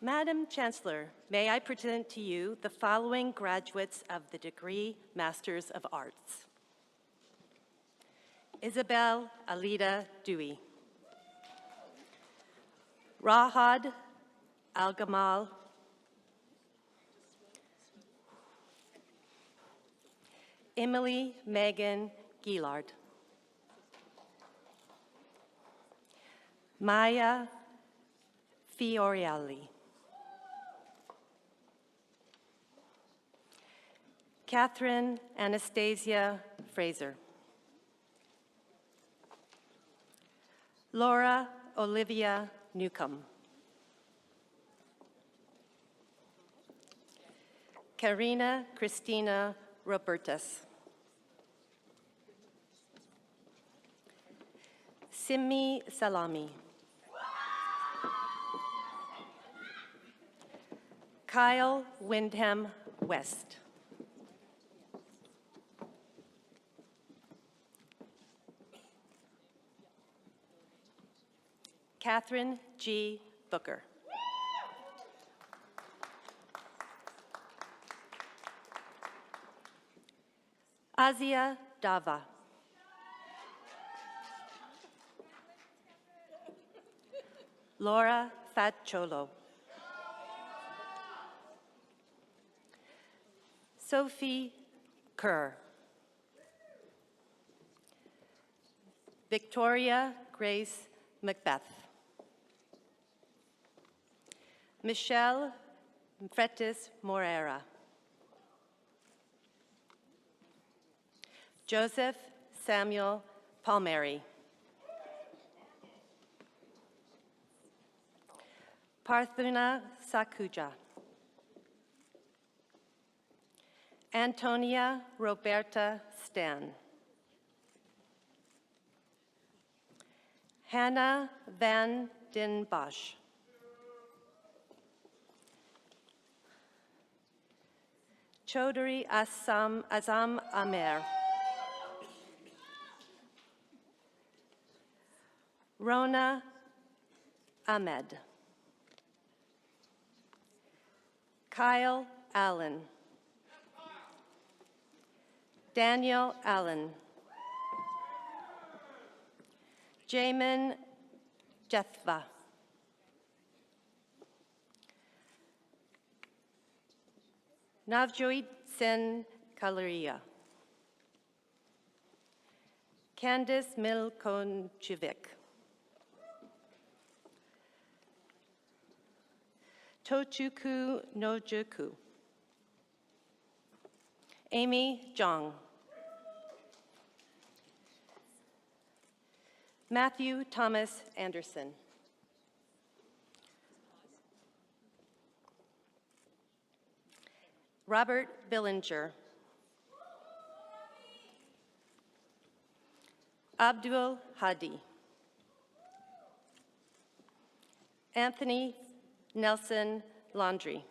Madam Chancellor, may I present to you the following graduates of the degree Masters of Arts. Isabel Alida Dewey, Rahad Al-Gamal, Emily Megan Gillard, Maya Fiorielli, Catherine Anastasia Fraser, Laura Olivia Newcomb, Karina Christina Robertus, Simi Salami, Kyle Windham West, Catherine G. Booker, Azia Dava, Laura Fatcholo, Sophie Kerr, Victoria Grace Macbeth, Michelle Fretis Morera, Joseph Samuel Palmieri, Parthuna Sakuja, Antonia Roberta Stan, Hannah Van Den Bosch, Chaudhry Azam Amer, Rona Ahmed, Kyle Allen, Daniel Allen, Jamin Jethva, Navjoit Sen Kalaria. Candice Milkonjevic. Tochuku Nojuku. Amy Zhang. Matthew Thomas Anderson. Robert Billinger. Abdul Hadi. Anthony Nelson Laundrie.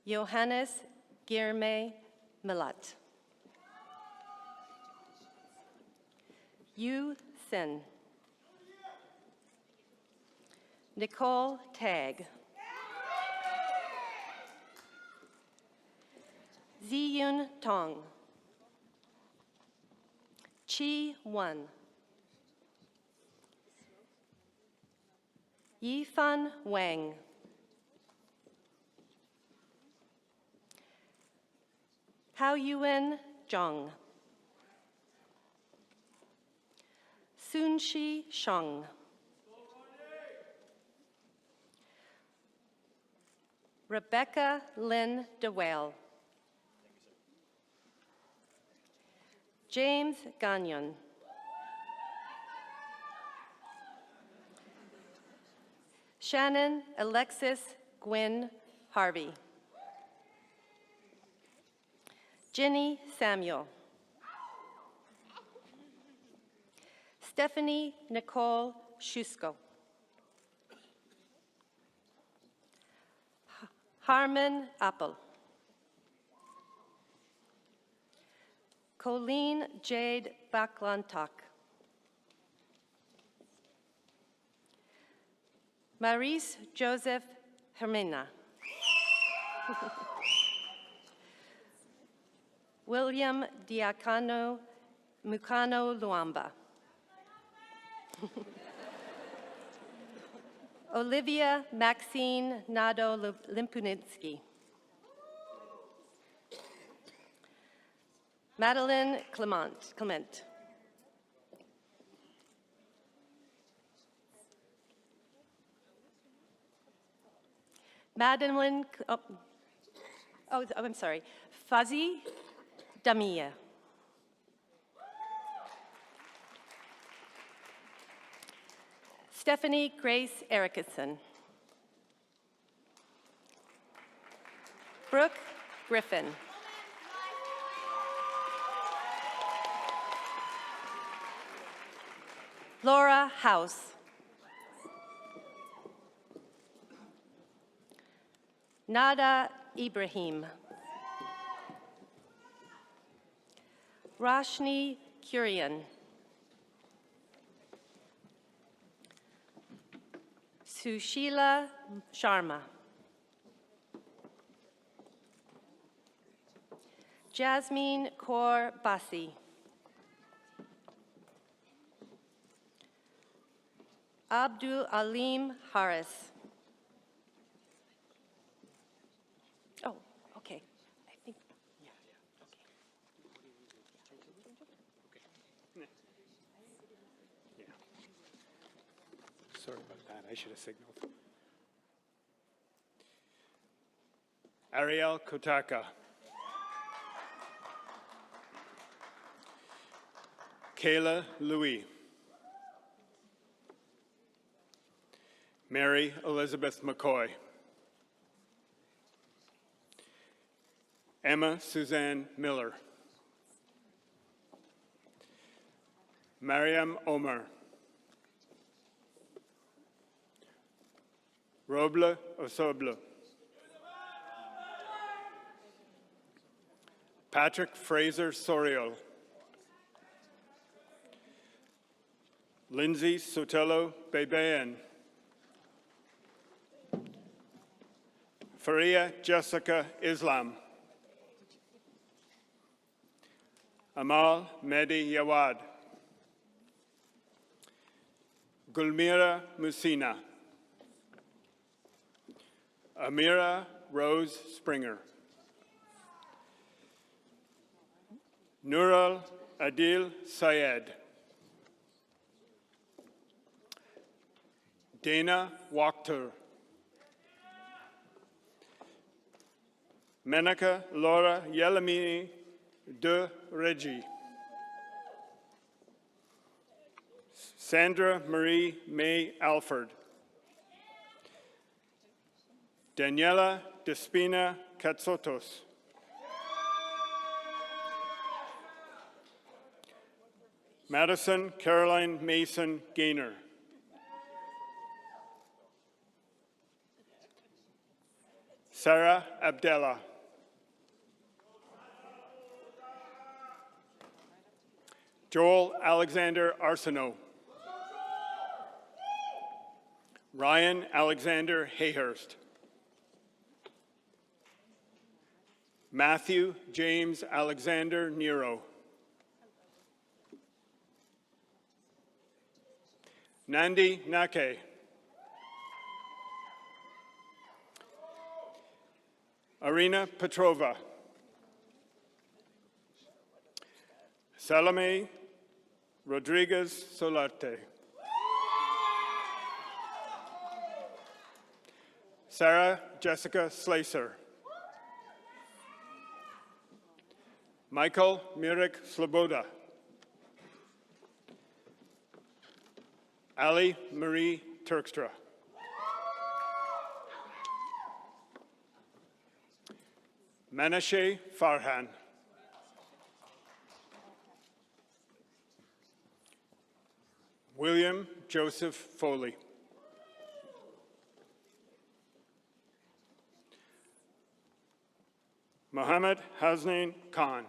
Johannes Guilherme Milat. Yu Sin. Nicole Tagg. Ziyun Tong. Chi Wan. Yifan Wang. Hao Yuan Zhang. Sunshi Sheng. Rebecca Lynn DeWale. James Gagnon. Shannon Alexis Gwynn Harvey. Jenny Samuel. Stephanie Nicole Schusko. Harmon Apple. Colleen Jade Baklantak. Maurice Joseph Hermina. William Diacano Mukano Luamba. Olivia Maxine Nado Limpunitsky. Madeline Clement. Madeline, I'm sorry, Fazi Damia. Stephanie Grace Erickson. Brooke Griffin. Laura House. Nada Ibrahim. Roshni Kurian. Sushila Sharma. Jasmine Kaur Basi. Abdul Alim Harris. Oh, okay. I think, yeah, Yeah. Sorry about that. I should have signaled. Ariel Kotaka. Kayla Louis. Mary Elizabeth McCoy. Emma Suzanne Miller. Mariam Omer. Roble Osoble. Patrick Fraser Soriol. Lindsay Sotelo Bebean. Faria Jessica Islam. Amal Mehdi Yawad. Gulmira Musina. Amira Rose Springer. Nural Adil Syed. Dana Wakhtar. Menaka Laura Yelamini de Regi. Sandra Marie May Alford. Daniela Despina Katsotos. Madison Caroline Mason Gaynor. Sarah Abdallah. Joel Alexander Arsenault. Ryan Alexander Hayhurst. Matthew James Alexander Nero. Nandi Nake. Arina Petrova. Salome Rodriguez Solarte. Sarah Jessica Slacer. Michael Mirek Sloboda. Ali Marie Turkstra. Manashe Farhan. William Joseph Foley. Mohammed Hasnain Khan.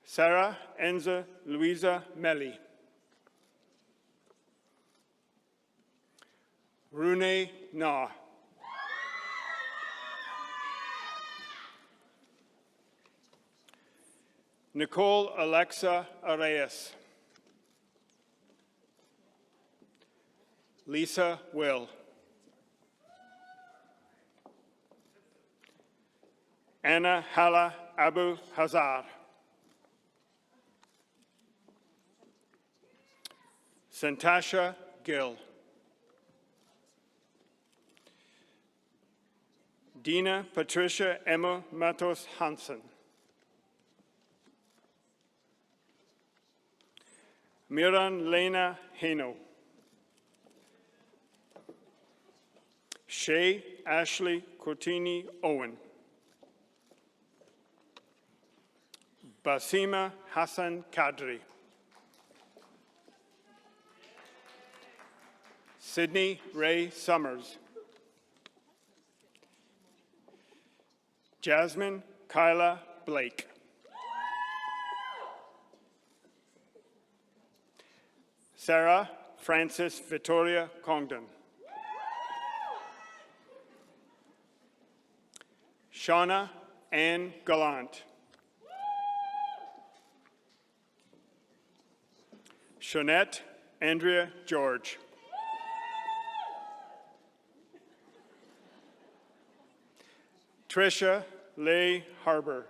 Sarah Enza Louisa Melli. Rune Na. Nicole Alexa Arias. Lisa Will. Anna Hala Abu Hazar. Santasha Gill. Dina Patricia Emma Matos Hansen. Miran Lena Heno. Shay Ashley Cortini Owen. Basima Hassan Kadri. Sydney Ray Summers. Jasmine Kyla Blake. Sarah Frances Victoria Congdon. Shauna Ann Gallant. Shonette Andrea George. Tricia Leigh Harbor.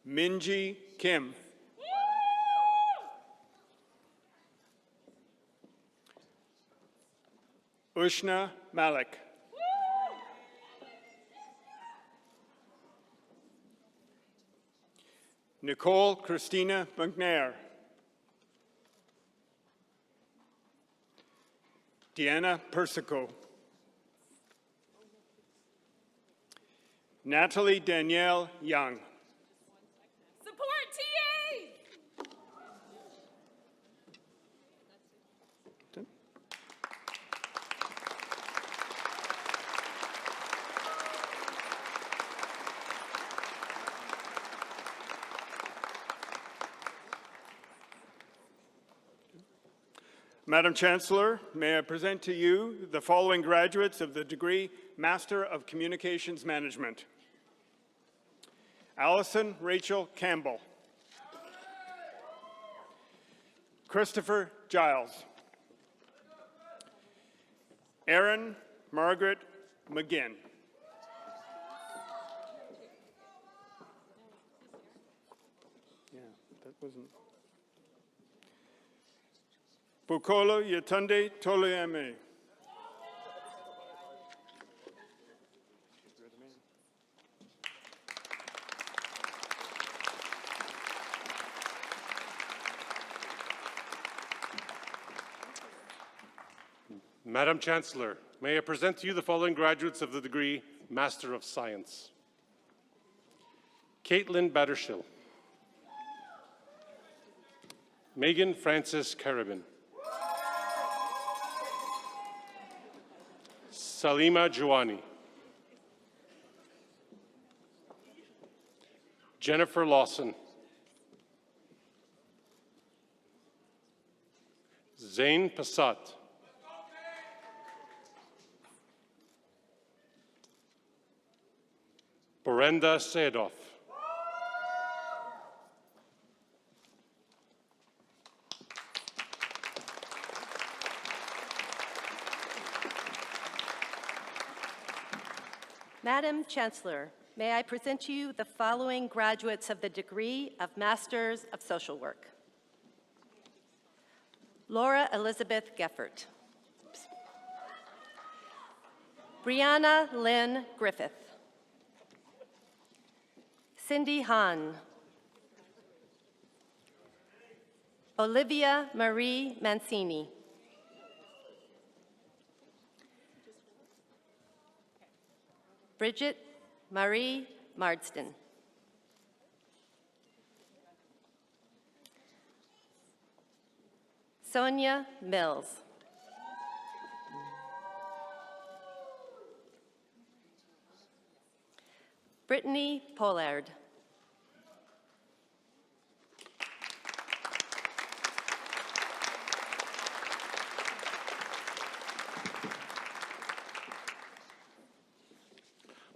Minji Kim. Ushna Malik. Nicole Christina McNair. Deanna Persico. Natalie Danielle Young. Support TA! Madam Chancellor, may I present to you the following graduates of the degree Master of Communications Management. Allison Rachel Campbell. Christopher Giles. Erin Margaret McGinn. Yeah, that wasn't. Bukola Yetunde Tolueme. Madam Chancellor, may I present to you the following graduates of the degree Master of Science. Caitlin Battershill. Megan Frances Carabin. Salima Juwani. Jennifer Lawson. Zain Passat. Brenda Sadoff. Madam Chancellor, may I present to you the following graduates of the degree of Masters of Social Work. Laura Elizabeth Geffert. Brianna Lynn Griffith. Cindy Hahn. Olivia Marie Mancini. Bridget Marie Marsden. Sonia Mills. Brittany Pollard.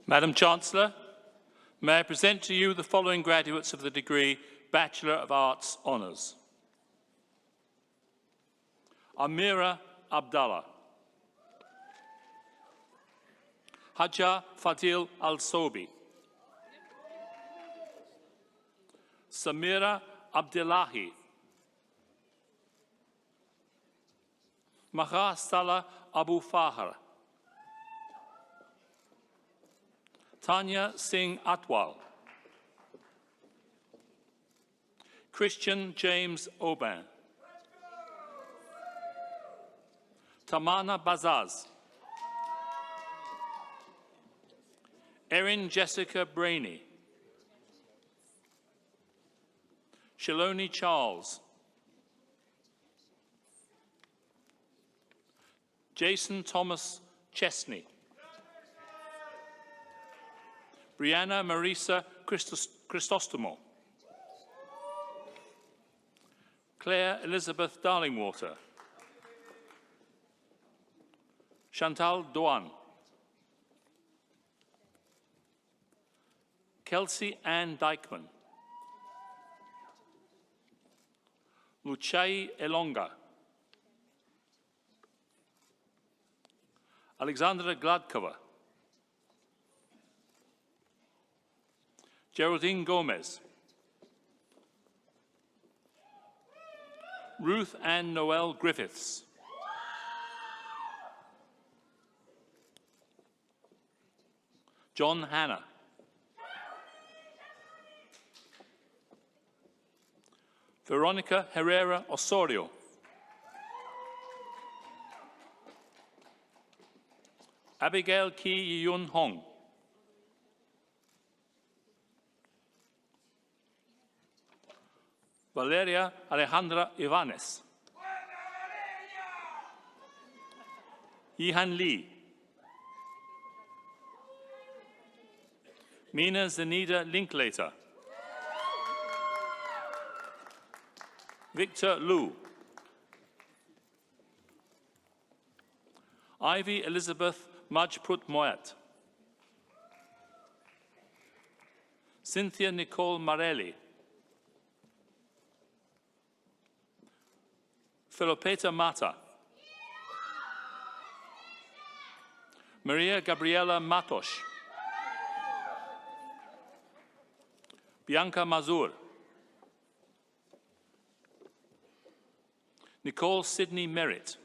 Madam Chancellor, may I present to you the following graduates of the degree Bachelor of Arts Honours. Amira Abdallah. Hajja Fadil Al-Sobi. Samira Abdullahi. Maha Salah Abu Fahar. Tanya Singh Atwal. Christian James Aubin. Tamana Bazaz. Erin Jessica Brainey. Shaloni Charles. Jason Thomas Chesney. Brianna Marisa Christostomo. Claire Elizabeth Darlingwater. Chantal Doan. Kelsey Ann Dykeman. Luchai Elonga. Alexandra Gladkova. Geraldine Gomez. Ruth Ann Noel Griffiths. John Hanna. Veronica Herrera Osorio. Abigail Ki Yun Hong. Valeria Alejandra Ivanes. Yihan Lee. Mina Zenida Linklater. Victor Liu. Ivy Elizabeth Majput Moyat. Cynthia Nicole Marelli. Filipeta Mata. Maria Gabriela Matos. Bianca Mazur. Nicole Sidney Merritt.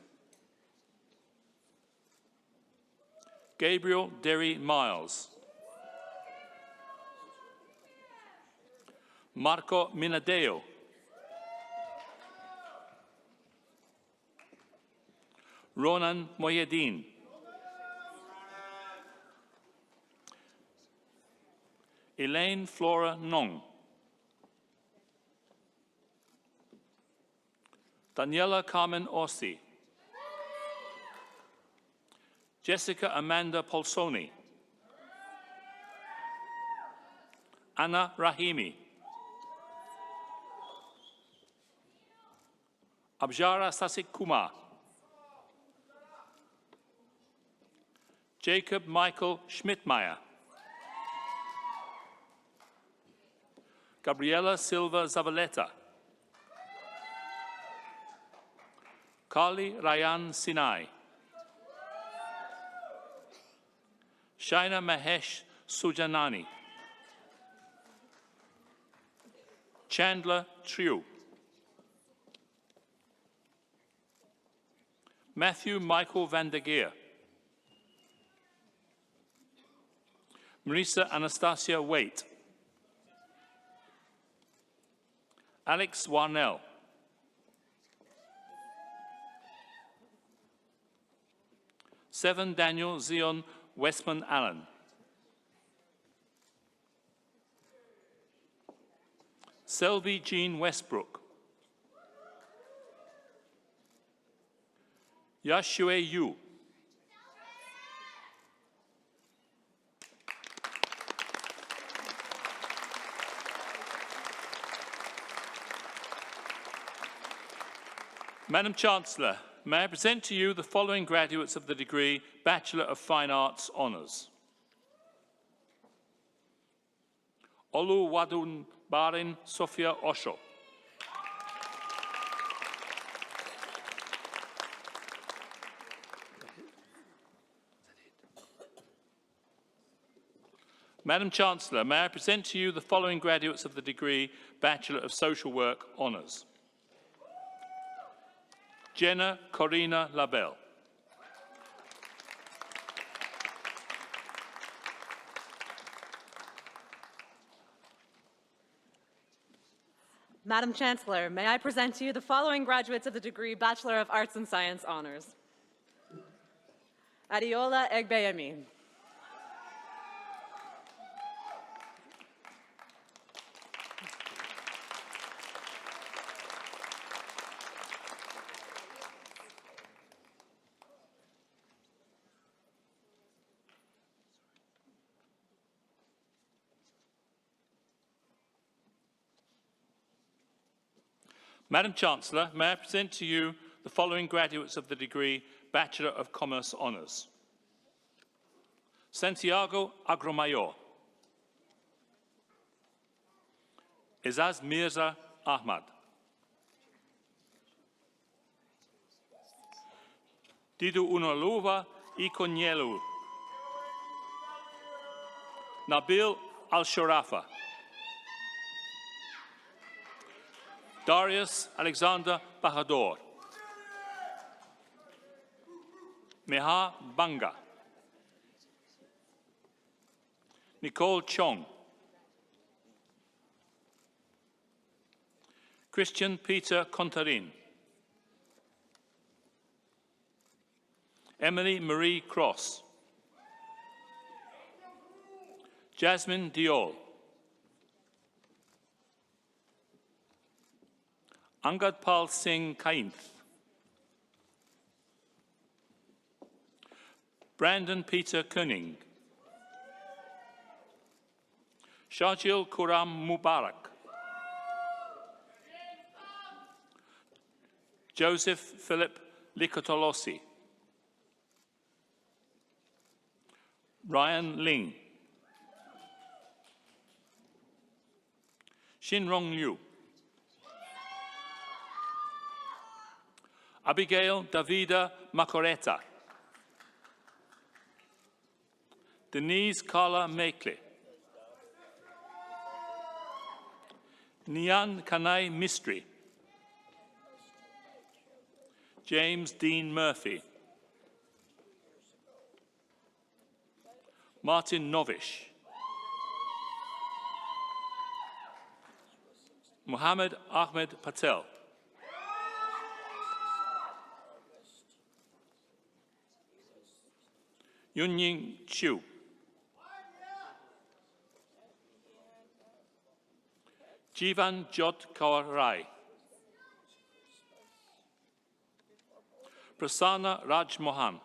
Gabriel Derry Miles. Marco Minadeo. Ronan Moyedin. Elaine Flora Nong. Daniela Carmen Orsi. Jessica Amanda Polsoni. Anna Rahimi. Abjara Sasik Kumar. Jacob Michael Schmidtmeyer. Gabriela Silva Zavaleta. Carly Rayan Sinai. Shaina Mahesh Sujanani. Chandler Triu. Matthew Michael van der Geer. Marisa Anastasia Waite. Alex Warnell. Seven Daniel Zion Westman Allen. Selby Jean Westbrook. Yashue Yu. Madam Chancellor, may I present to you the following graduates of the degree Bachelor of Fine Arts Honours. Oluwadun Barin Sophia Osho. Madam Chancellor, may I present to you the following graduates of the degree Bachelor of Social Work Honours. Jenna Corina Labelle. Madam Chancellor, may I present to you the following graduates of the degree Bachelor of Arts and Science Honours. Adiola Egbeyemi. Madam Chancellor, may I present to you the following graduates of the degree Bachelor of Commerce Honours. Santiago Agromayor. Izaz Mirza Ahmad. Didu Unoluva Ikonyelu. Nabil Al-Sharafa. Darius Alexander Bahadur. Meha Banga. Nicole Chong. Christian Peter Contarin. Emily Marie Cross. Jasmine Diol. Angad Pal Singh Kainth. Brandon Peter Koenig. Shajil Kuram Mubarak. Joseph Philip Likotolosi. Ryan Ling. Shinrong Liu. Abigail Davida Macoreta. Denise Carla Makeley. Nian Kanai Mistry. James Dean Murphy. Martin Novish. Mohammed Ahmed Patel. Yunying Chu. Jivan Jot Kaur Rai. Prasanna Raj Mohan.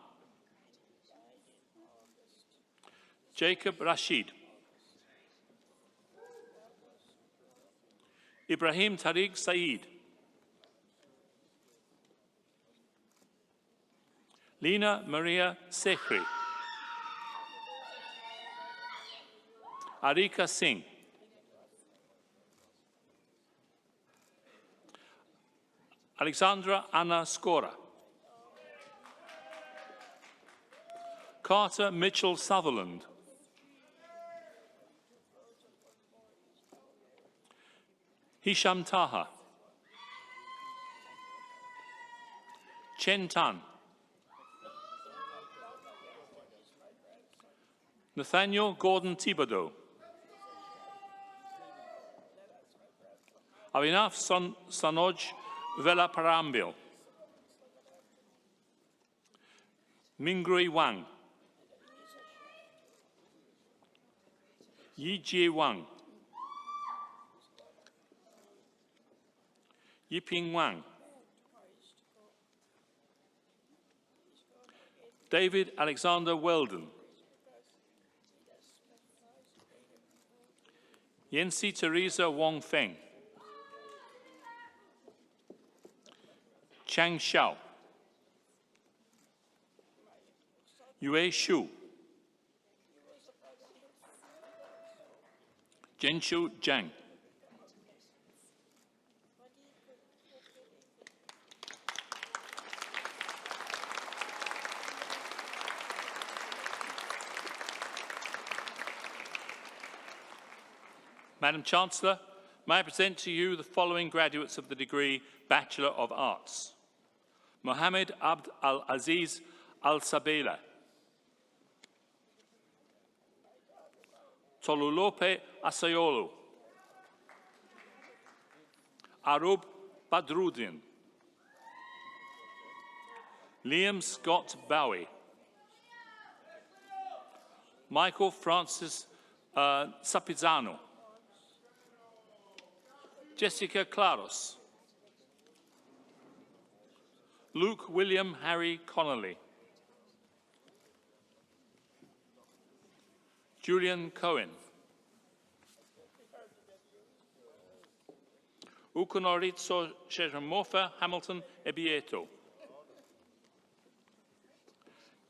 Jacob Rashid. Ibrahim Tariq Saeed. Lina Maria Sekhri. Arika Singh. Alexandra Anna Skora. Carter Mitchell Sutherland. Hisham Taha. Chen Tan. Nathaniel Gordon Thibodeau. Avinav Sanoj Velaparambil. Mingrui Wang. Yi Jie Wang. Yiping Wang. David Alexander Weldon. Yancy Teresa Wong Feng. Chang Xiao. Yue Shu. Zhenshu Zhang. Madam Chancellor, may I present to you the following graduates of the degree Bachelor of Arts. Mohammed Abd al-Aziz al-Sabela. Tolulope Asayolu. Arub Badruddin. Liam Scott Bowie. Michael Francis Sapizano. Jessica Claros. Luke William Harry Connolly. Julian Cohen. Ukunoritso Sheremofa Hamilton Ebieto.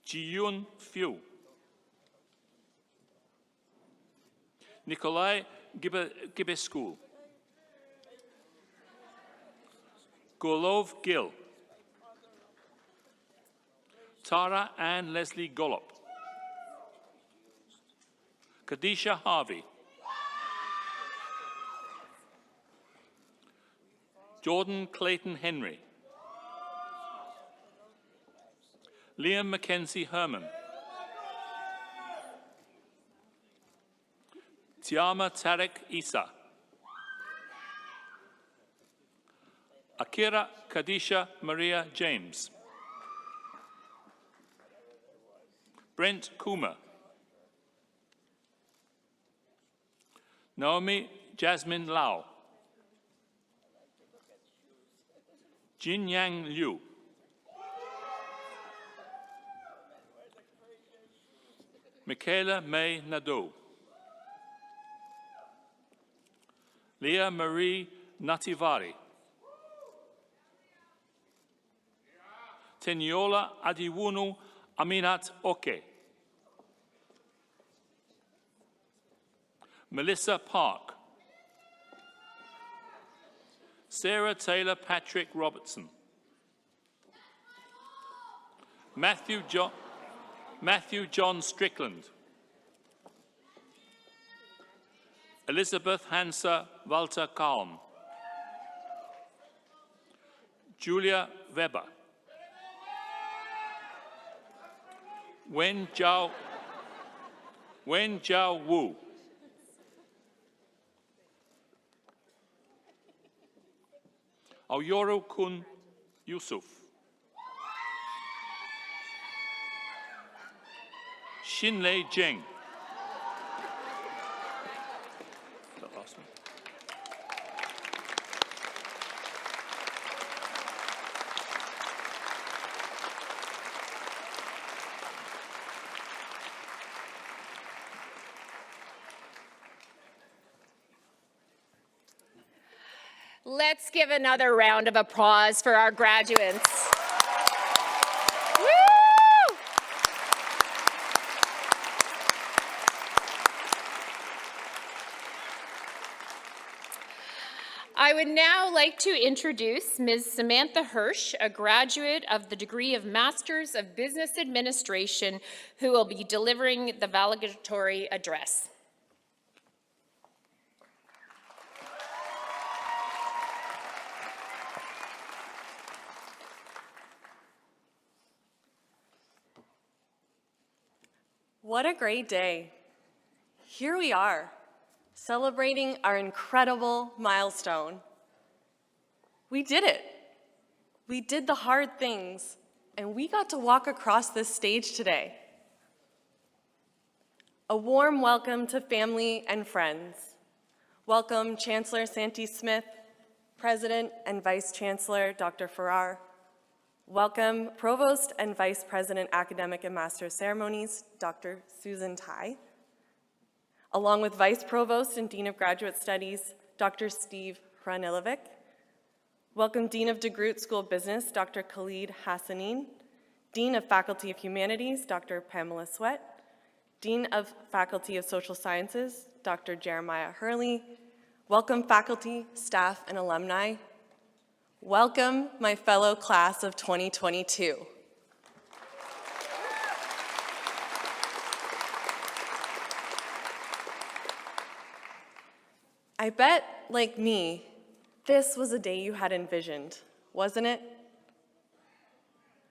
Jiyun Fiu. Nikolai Gibescu. Golov Gill. Tara Ann Leslie Gollop. Kadisha Harvey. Jordan Clayton Henry. Liam Mackenzie Herman. Tiama Tarek Isa. Akira Kadisha Maria James. Brent Kuma. Naomi Jasmine Lau. Jin Yang Liu. Michaela May Nadeau. Leah Marie Nativari. Teniola Adiwunu Aminat Oke. Melissa Park. Sarah Taylor Patrick Robertson. Matthew John Strickland. Elizabeth Hansa Walter Kalm. Julia Weber. Wen Jiao Wu. Aoyoro Kun Yusuf. Xinlei Zheng. That last one. Let's give another round of applause for our graduates. Woo! I would now like to introduce Ms. Samantha Hirsch, a graduate of the degree of Masters of Business Administration, who will be delivering the valedictory address. What a great day. Here we are, celebrating our incredible milestone. We did it. We did the hard things, and we got to walk across this stage today. A warm welcome to family and friends. Welcome Chancellor Santee Smith, President and Vice Chancellor Dr. Farrar. Welcome Provost and Vice President Academic and Master of Ceremonies, Dr. Susan Tai. Along with Vice Provost and Dean of Graduate Studies, Dr. Steve Hranilovic. Welcome Dean of DeGroote School of Business, Dr. Khalid Hassanin. Dean of Faculty of Humanities, Dr. Pamela Sweat. Dean of Faculty of Social Sciences, Dr. Jeremiah Hurley. Welcome faculty, staff, and alumni. Welcome, my fellow class of 2022. I bet, like me, this was a day you had envisioned, wasn't it?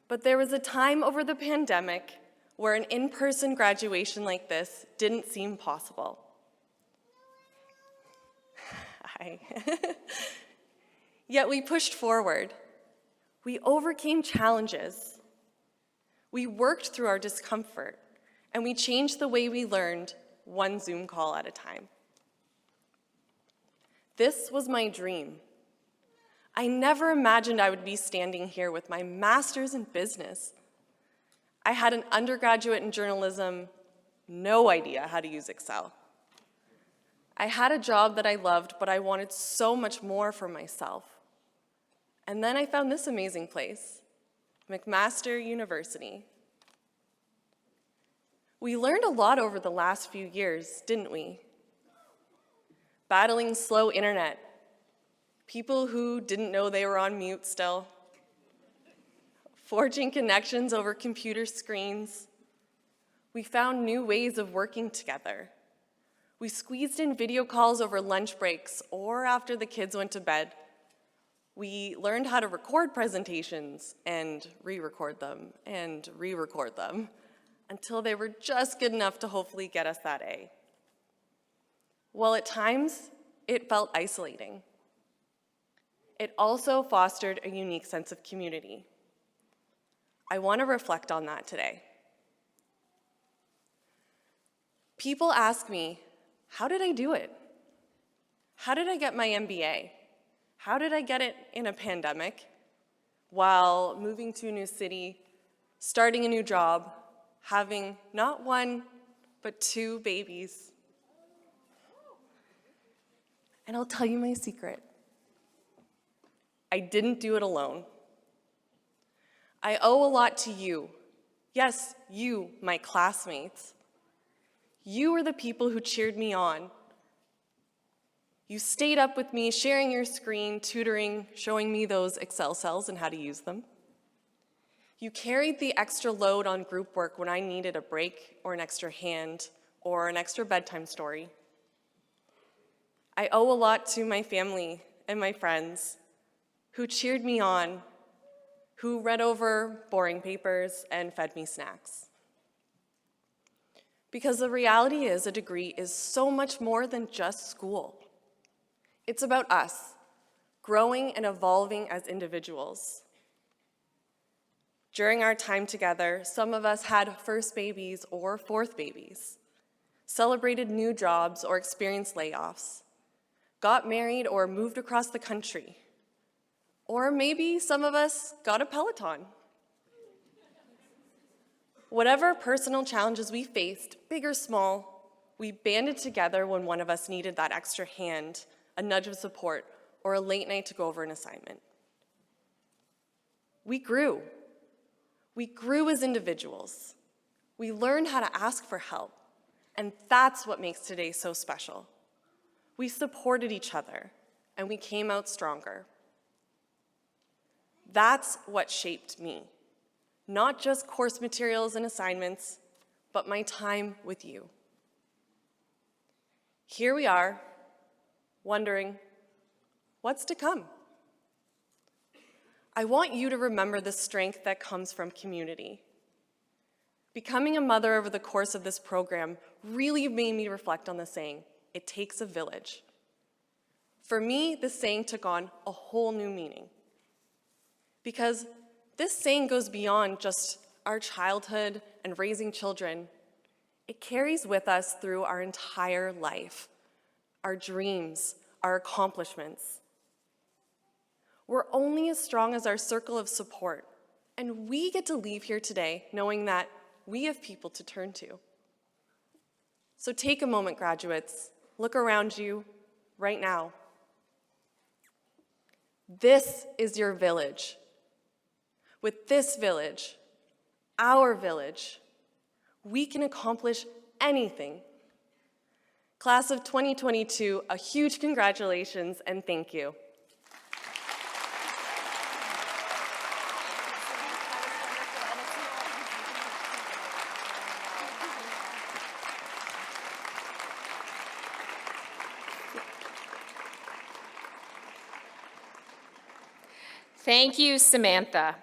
But there was a time over the pandemic where an in-person graduation like this didn't seem possible. Yet we pushed forward. We overcame challenges. We worked through our discomfort, and we changed the way we learned, one Zoom call at a time. This was my dream. I never imagined I would be standing here with my master's in business. I had an undergraduate in journalism, no idea how to use Excel. I had a job that I loved, but I wanted so much more for myself. And then I found this amazing place, McMaster University. We learned a lot over the last few years, didn't we? Battling slow internet, people who didn't know they were on mute still, forging connections over computer screens. We found new ways of working together. We squeezed in video calls over lunch breaks or after the kids went to bed. We learned how to record presentations and re-record them and re-record them until they were just good enough to hopefully get us that A. While at times, it felt isolating. It also fostered a unique sense of community. I want to reflect on that today. People ask me, how did I do it? How did I get my MBA? How did I get it in a pandemic while moving to a new city, starting a new job, having not one, but 2 babies? And I'll tell you my secret. I didn't do it alone. I owe a lot to you. Yes, you, my classmates. You were the people who cheered me on. You stayed up with me, sharing your screen, tutoring, showing me those Excel cells and how to use them. You carried the extra load on group work when I needed a break or an extra hand or an extra bedtime story. I owe a lot to my family and my friends who cheered me on, who read over boring papers and fed me snacks. Because the reality is, a degree is so much more than just school. It's about us, growing and evolving as individuals. During our time together, some of us had first babies or fourth babies, celebrated new jobs or experienced layoffs, got married or moved across the country, or maybe some of us got a Peloton. Whatever personal challenges we faced, big or small, we banded together when one of us needed that extra hand, a nudge of support, or a late night to go over an assignment. We grew. We grew as individuals. We learned how to ask for help, and that's what makes today so special. We supported each other, and we came out stronger. That's what shaped me. Not just course materials and assignments, but my time with you. Here we are, wondering, what's to come? I want you to remember the strength that comes from community. Becoming a mother over the course of this program really made me reflect on the saying, it takes a village. For me, this saying took on a whole new meaning. Because this saying goes beyond just our childhood and raising children. It carries with us through our entire life, our dreams, our accomplishments. We're only as strong as our circle of support, and we get to leave here today knowing that we have people to turn to. So take a moment, graduates. Look around you right now. This is your village. With this village, our village, we can accomplish anything. Class of 2022, a huge congratulations and thank you. Thank you, Samantha.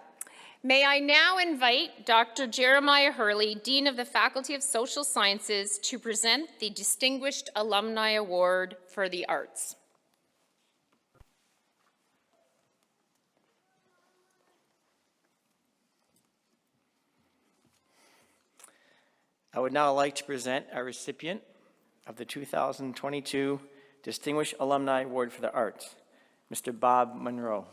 May I now invite Dr. Jeremiah Hurley, Dean of the Faculty of Social Sciences, to present the Distinguished Alumni Award for the Arts. I would now like to present our recipient of the 2022 Distinguished Alumni Award for the Arts, Mr. Bob Monroe.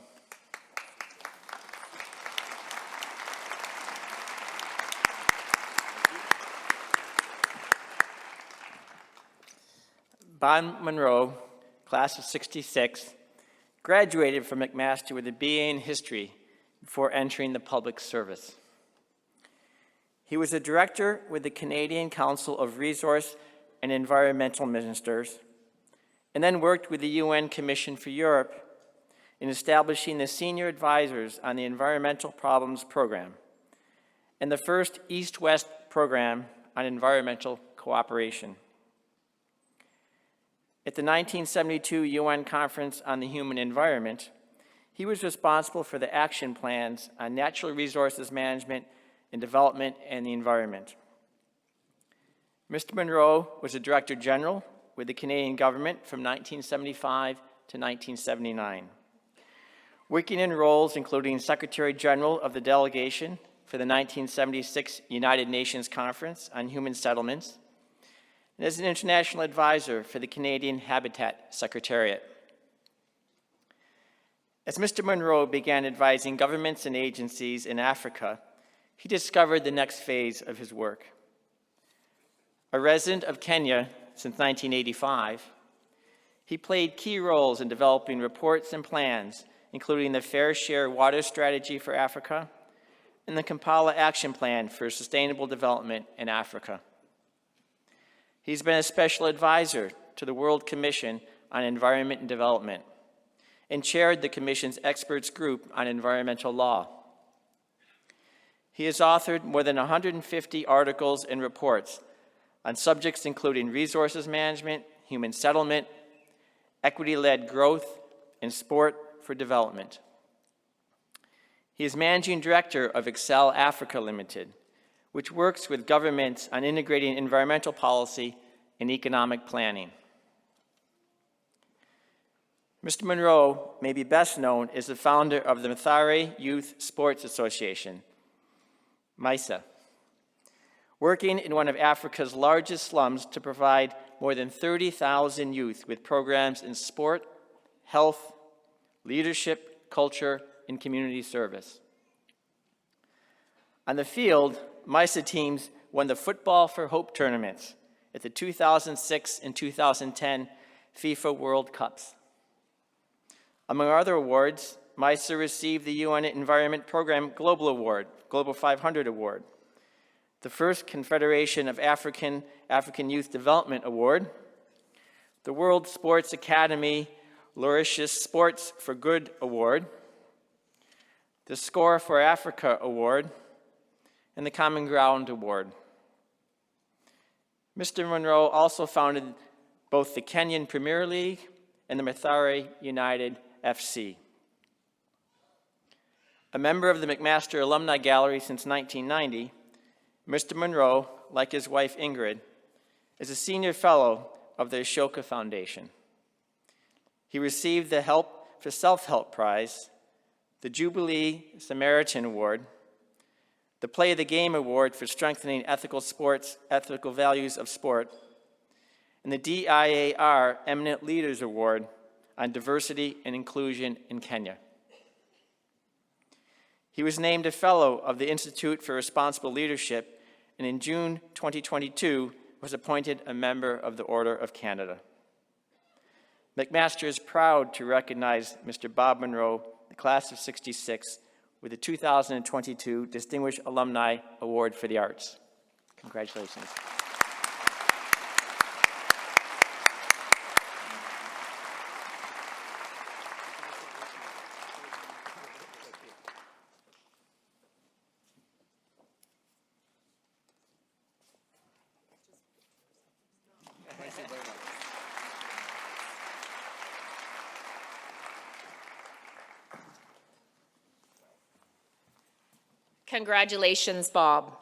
Bob Monroe, class of '66, graduated from McMaster with a BA in history before entering the public service. He was a director with the Canadian Council of Resource and Environmental Ministers, and then worked with the UN Commission for Europe in establishing the Senior Advisors on the Environmental Problems Program and the first East-West program on environmental cooperation. At the 1972 UN Conference on the Human Environment, he was responsible for the action plans on natural resources management and development and the environment. Mr. Monroe was a Director General with the Canadian government from 1975 to 1979, working in roles including Secretary General of the delegation for the 1976 United Nations Conference on Human Settlements, and as an international advisor for the Canadian Habitat Secretariat. As Mr. Monroe began advising governments and agencies in Africa, he discovered the next phase of his work. A resident of Kenya since 1985, he played key roles in developing reports and plans, including the Fair Share Water Strategy for Africa and the Kampala Action Plan for Sustainable Development in Africa. He's been a special advisor to the World Commission on Environment and Development and chaired the Commission's experts group on environmental law. He has authored more than 150 articles and reports on subjects including resources management, human settlement, equity-led growth, and sport for development. He is Managing Director of Excel Africa Limited, which works with governments on integrating environmental policy and economic planning. Mr. Monroe may be best known as the founder of the Mathare Youth Sports Association, MISA, working in one of Africa's largest slums to provide more than 30,000 youth with programs in sport, health, leadership, culture, and community service. On the field, MISA teams won the Football for Hope tournaments at the 2006 and 2010 FIFA World Cups. Among other awards, MISA received the UN Environment Program Global Award, Global 500 Award, the first Confederation of African Youth Development Award, the World Sports Academy Laurentius Sports for Good Award, the Score for Africa Award, and the Common Ground Award. Mr. Monroe also founded both the Kenyan Premier League and the Mathare United FC. A member of the McMaster Alumni Gallery since 1990, Mr. Monroe, like his wife Ingrid, is a senior fellow of the Ashoka Foundation. He received the Help for Self-Help Prize, the Jubilee Samaritan Award, the Play of the Game Award for strengthening ethical values of sport, and the DIAR Eminent Leaders Award on diversity and inclusion in Kenya. He was named a fellow of the Institute for Responsible Leadership, and in June 2022 was appointed a member of the Order of Canada. McMaster is proud to recognize Mr. Bob Monroe, the class of '66, with the 2022 Distinguished Alumni Award for the Arts. Congratulations. Congratulations, Bob.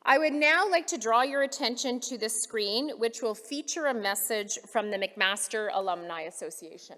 I would now like to draw your attention to the screen, which will feature a message from the McMaster Alumni Association.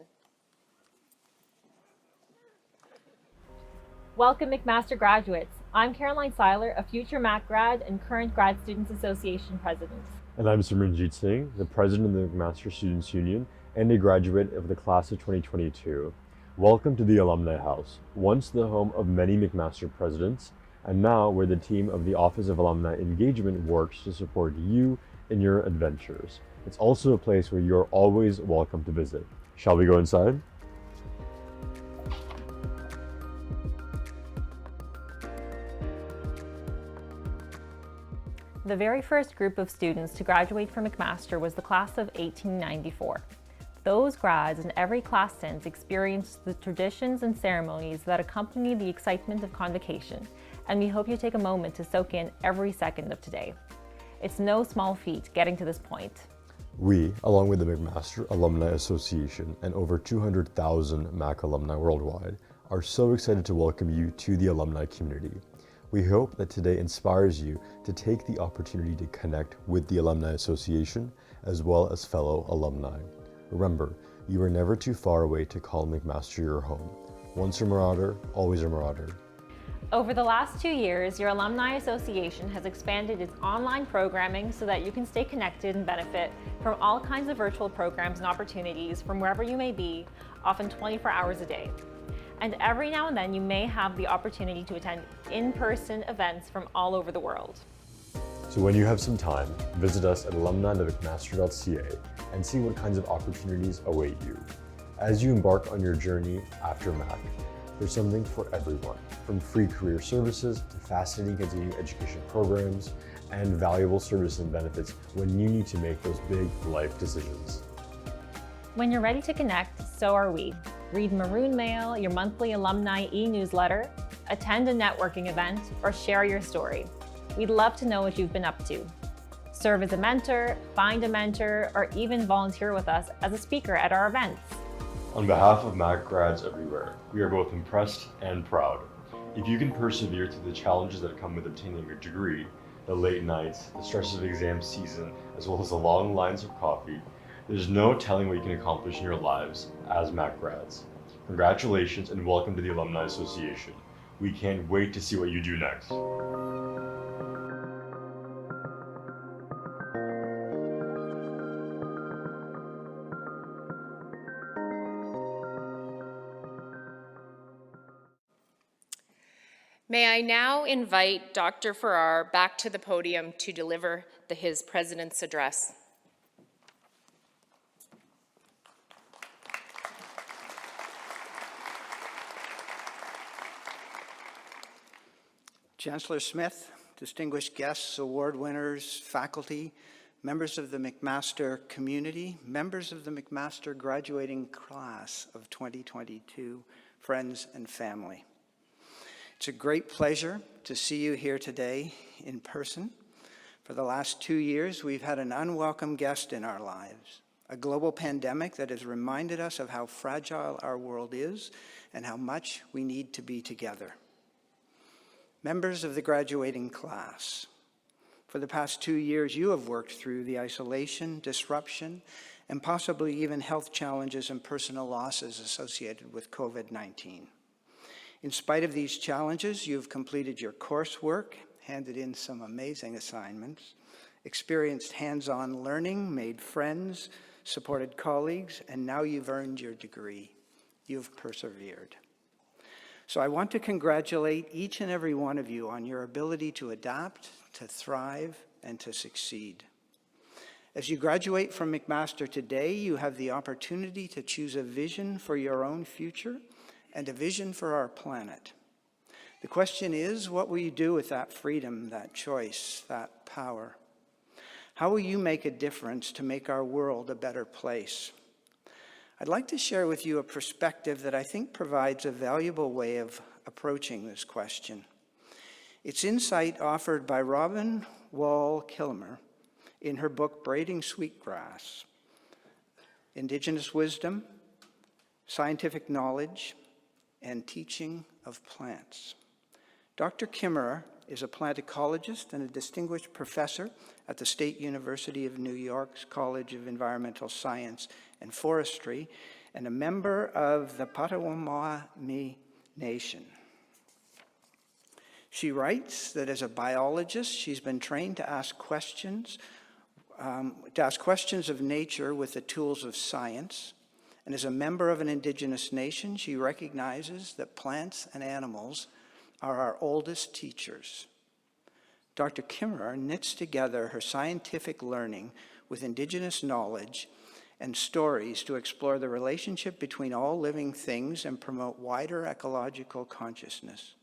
Welcome, McMaster graduates. I'm Caroline Seiler, a future Mac grad and current Grad Students Association president. And I'm Simranjit Singh, the president of the McMaster Students Union and a graduate of the class of 2022. Welcome to the Alumni House, once the home of many McMaster presidents, and now where the team of the Office of Alumni Engagement works to support you in your adventures. It's also a place where you're always welcome to visit. Shall we go inside? The very first group of students to graduate from McMaster was the class of 1894. Those grads in every class since experienced the traditions and ceremonies that accompany the excitement of Convocation, and we hope you take a moment to soak in every second of today. It's no small feat getting to this point. We, along with the McMaster Alumni Association and over 200,000 MAC alumni worldwide, are so excited to welcome you to the alumni community. We hope that today inspires you to take the opportunity to connect with the Alumni Association as well as fellow alumni. Remember, you are never too far away to call McMaster your home. Once a Marauder, always a Marauder. Over the last 2 years, your Alumni Association has expanded its online programming so that you can stay connected and benefit from all kinds of virtual programs and opportunities from wherever you may be, often 24 hours a day. And every now and then you may have the opportunity to attend in-person events from all over the world. So when you have some time, visit us at alumni.mcmaster.ca and see what kinds of opportunities await you. As you embark on your journey after MAC, there's something for everyone, from free career services to fascinating continuing education programs and valuable service and benefits when you need to make those big life decisions. When you're ready to connect, so are we. Read Maroon Mail, your monthly alumni e-newsletter, attend a networking event, or share your story. We'd love to know what you've been up to. Serve as a mentor, find a mentor, or even volunteer with us as a speaker at our events. On behalf of Mac grads everywhere, we are both impressed and proud. If you can persevere through the challenges that come with obtaining your degree, the late nights, the stress of exam season, as well as the long lines of coffee, there's no telling what you can accomplish in your lives as Mac grads. Congratulations and welcome to the Alumni Association. We can't wait to see what you do next. May I now invite Dr. Farrar back to the podium to deliver his President's Address. Chancellor Smith, distinguished guests, award winners, faculty, members of the McMaster community, members of the McMaster graduating class of 2022, friends and family. It's a great pleasure to see you here today in person. For the last 2 years, we've had an unwelcome guest in our lives, a global pandemic that has reminded us of how fragile our world is and how much we need to be together. Members of the graduating class, for the past 2 years, you have worked through the isolation, disruption, and possibly even health challenges and personal losses associated with COVID-19. In spite of these challenges, you've completed your coursework, handed in some amazing assignments, experienced hands-on learning, made friends, supported colleagues, and now you've earned your degree. You've persevered. So I want to congratulate each and every one of you on your ability to adapt, to thrive, and to succeed. As you graduate from McMaster today, you have the opportunity to choose a vision for your own future and a vision for our planet. The question is, what will you do with that freedom, that choice, that power? How will you make a difference to make our world a better place? I'd like to share with you a perspective that I think provides a valuable way of approaching this question. It's insight offered by Robin Wall Kilmer in her book, Braiding Sweetgrass: Indigenous Wisdom, Scientific Knowledge, and Teaching of Plants. Dr. Kimmerer is a plant ecologist and a distinguished professor at the State University of New York's College of Environmental Science and Forestry, and a member of the Potawatomi Nation. She writes that as a biologist, she's been trained to ask questions of nature with the tools of science. And as a member of an indigenous nation, she recognizes that plants and animals are our oldest teachers. Dr. Kimmerer knits together her scientific learning with indigenous knowledge and stories to explore the relationship between all living things and promote wider ecological consciousness.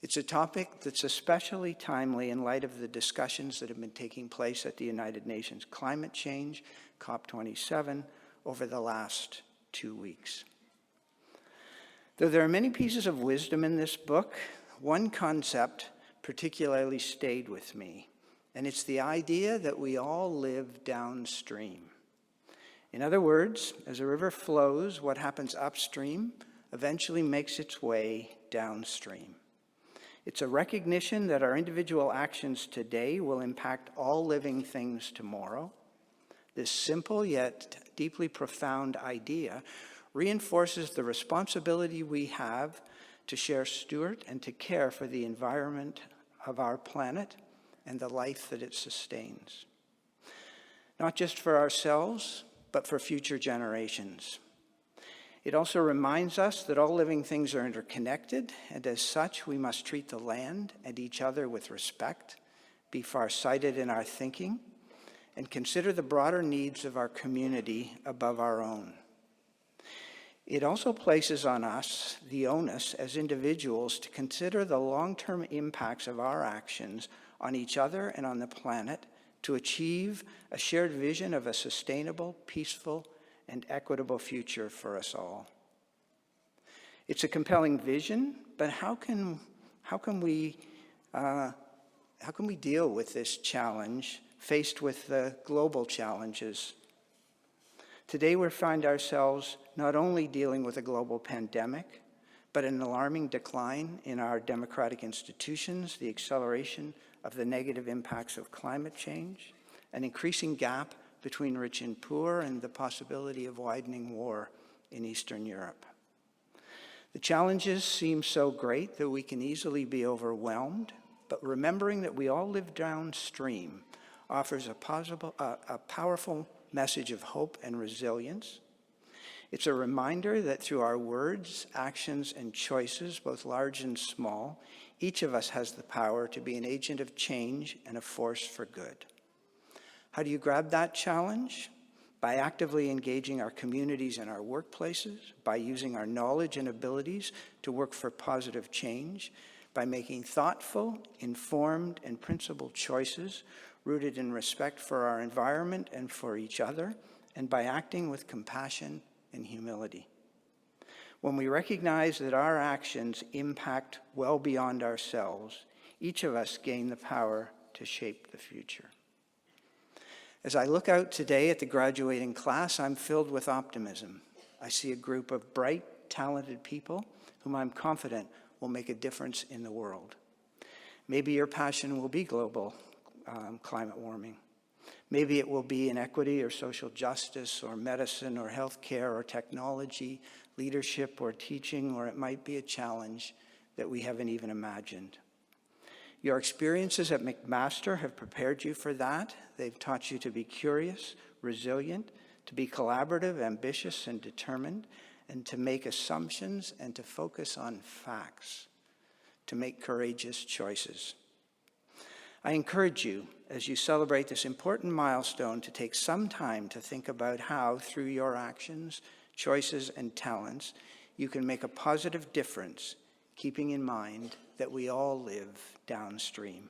It's a topic that's especially timely in light of the discussions that have been taking place at the United Nations Climate Change, COP27, over the last 2 weeks. Though there are many pieces of wisdom in this book, one concept particularly stayed with me, and it's the idea that we all live downstream. In other words, as a river flows, what happens upstream eventually makes its way downstream. It's a recognition that our individual actions today will impact all living things tomorrow. This simple yet deeply profound idea reinforces the responsibility we have to share, steward, and to care for the environment of our planet and the life that it sustains. Not just for ourselves, but for future generations. It also reminds us that all living things are interconnected, and as such, we must treat the land and each other with respect, be far-sighted in our thinking, and consider the broader needs of our community above our own. It also places on us the onus as individuals to consider the long-term impacts of our actions on each other and on the planet to achieve a shared vision of a sustainable, peaceful, and equitable future for us all. It's a compelling vision, but how can we deal with this challenge faced with the global challenges? Today we find ourselves not only dealing with a global pandemic, but an alarming decline in our democratic institutions, the acceleration of the negative impacts of climate change, an increasing gap between rich and poor, and the possibility of widening war in Eastern Europe. The challenges seem so great that we can easily be overwhelmed, but remembering that we all live downstream offers a powerful message of hope and resilience. It's a reminder that through our words, actions, and choices, both large and small, each of us has the power to be an agent of change and a force for good. How do you grab that challenge? By actively engaging our communities and our workplaces, by using our knowledge and abilities to work for positive change, by making thoughtful, informed, and principled choices rooted in respect for our environment and for each other, and by acting with compassion and humility. When we recognize that our actions impact well beyond ourselves, each of us gain the power to shape the future. As I look out today at the graduating class, I'm filled with optimism. I see a group of bright, talented people whom I'm confident will make a difference in the world. Maybe your passion will be global climate warming. Maybe it will be inequity or social justice or medicine or healthcare or technology, leadership or teaching, or it might be a challenge that we haven't even imagined. Your experiences at McMaster have prepared you for that. They've taught you to be curious, resilient, to be collaborative, ambitious, and determined, and to make assumptions and to focus on facts, to make courageous choices. I encourage you, as you celebrate this important milestone, to take some time to think about how, through your actions, choices, and talents, you can make a positive difference, keeping in mind that we all live downstream.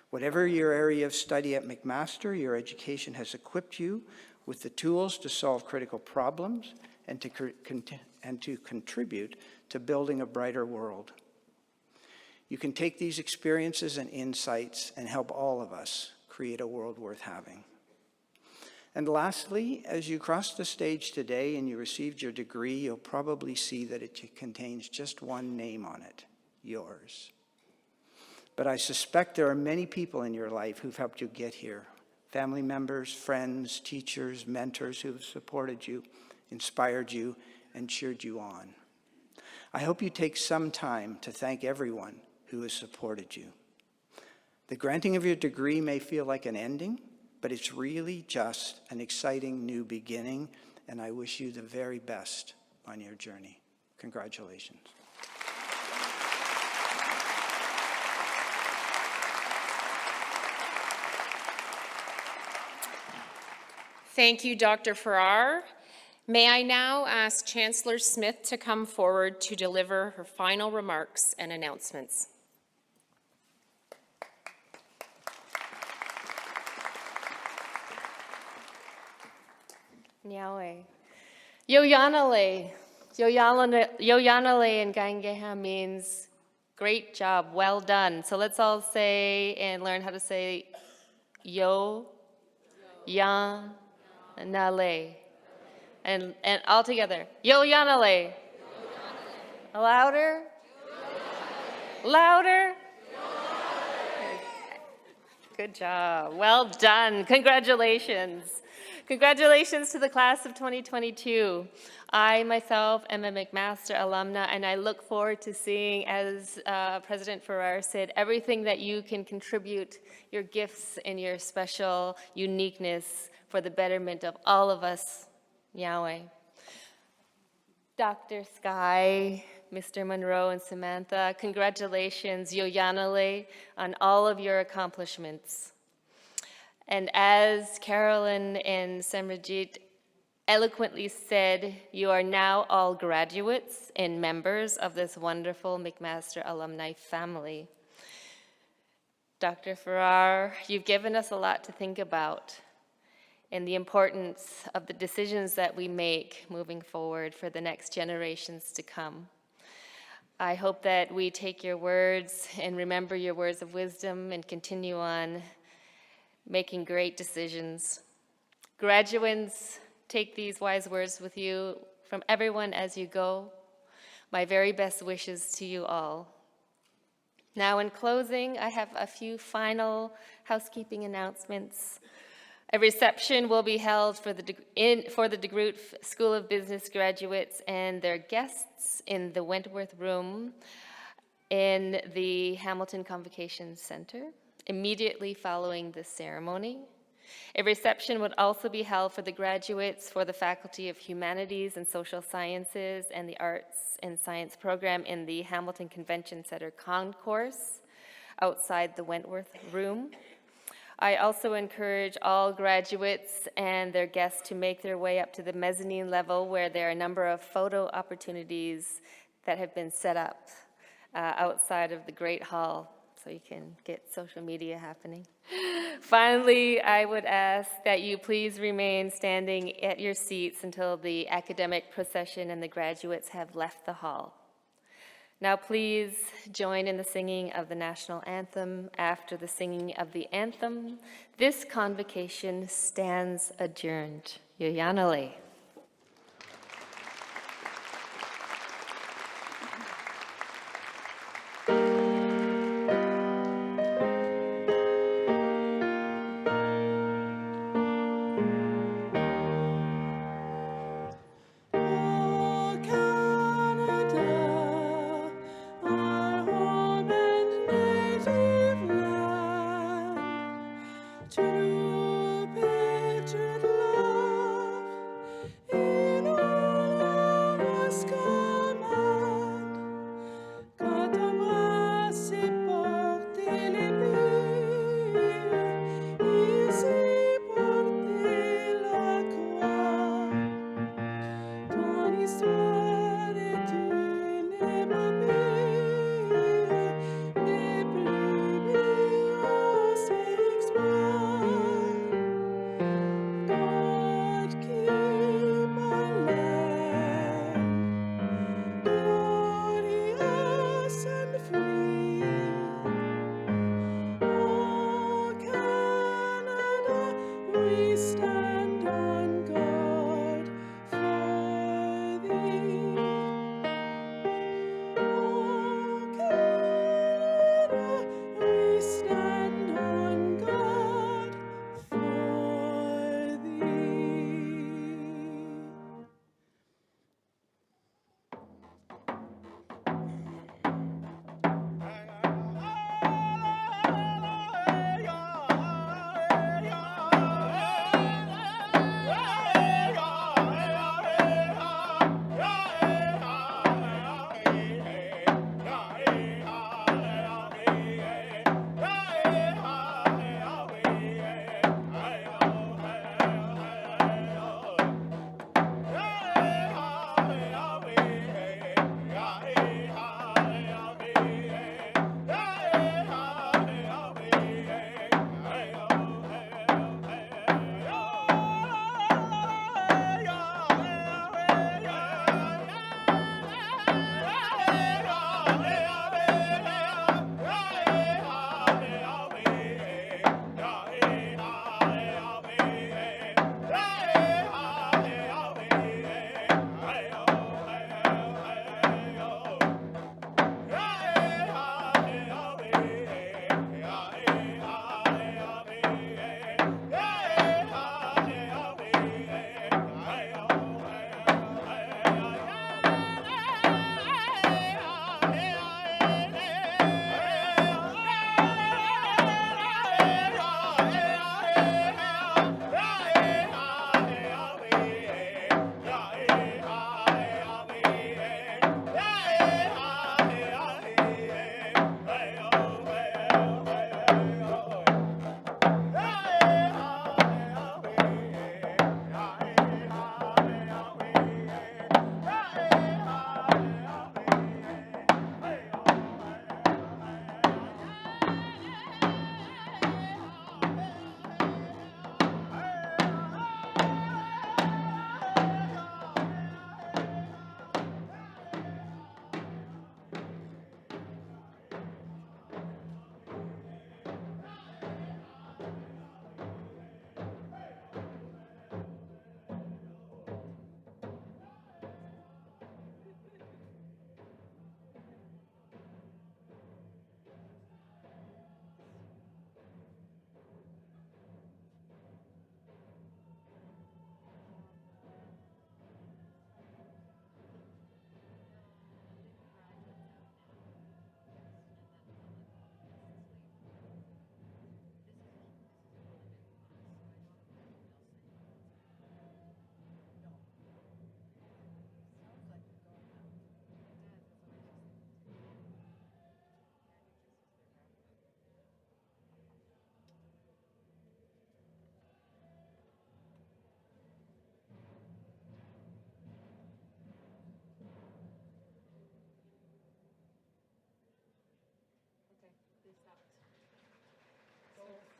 Whatever your area of study at McMaster, your education has equipped you with the tools to solve critical problems and to contribute to building a brighter world. You can take these experiences and insights and help all of us create a world worth having. And lastly, as you cross the stage today and you received your degree, you'll probably see that it contains just one name on it, yours. But I suspect there are many people in your life who've helped you get here. Family members, friends, teachers, mentors who've supported you, inspired you, and cheered you on. I hope you take some time to thank everyone who has supported you. The granting of your degree may feel like an ending, but it's really just an exciting new beginning, and I wish you the very best on your journey. Congratulations. Thank you, Dr. Farrar. May I now ask Chancellor Smith to come forward to deliver her final remarks and announcements. Nyawe. Yoyanale. Yoyanale in Gangeha means great job, well done. So let's all say and learn how to say yo, ya, nale. And all together. Yoyanale. Louder. Louder. Good job. Well done. Congratulations. Congratulations to the class of 2022. I myself am a McMaster alumna, and I look forward to seeing, as President Farrar said, everything that you can contribute, your gifts and your special uniqueness for the betterment of all of us. Yahweh. Dr. Sky, Mr. Monroe, and Samantha, congratulations, Yoyanale, on all of your accomplishments. And as Carolyn and Samrajit eloquently said, you are now all graduates and members of this wonderful McMaster alumni family. Dr. Farrar, you've given us a lot to think about and the importance of the decisions that we make moving forward for the next generations to come. I hope that we take your words and remember your words of wisdom and continue on making great decisions. Graduates, take these wise words with you from everyone as you go. My very best wishes to you all. Now, in closing, I have a few final housekeeping announcements. A reception will be held for the DeGroote School of Business graduates and their guests in the Wentworth Room in the Hamilton Convocation Center immediately following the ceremony. A reception would also be held for the graduates for the Faculty of Humanities and Social Sciences and the Arts and Science program in the Hamilton Convention Center concourse outside the Wentworth Room. I also encourage all graduates and their guests to make their way up to the mezzanine level where there are a number of photo opportunities that have been set up outside of the Great Hall, so you can get social media happening. Finally, I would ask that you please remain standing at your seats until the academic procession and the graduates have left the hall. Now please join in the singing of the national anthem. After the singing of the anthem, this convocation stands adjourned. Yoyanale.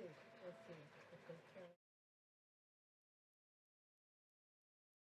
see. We'll see.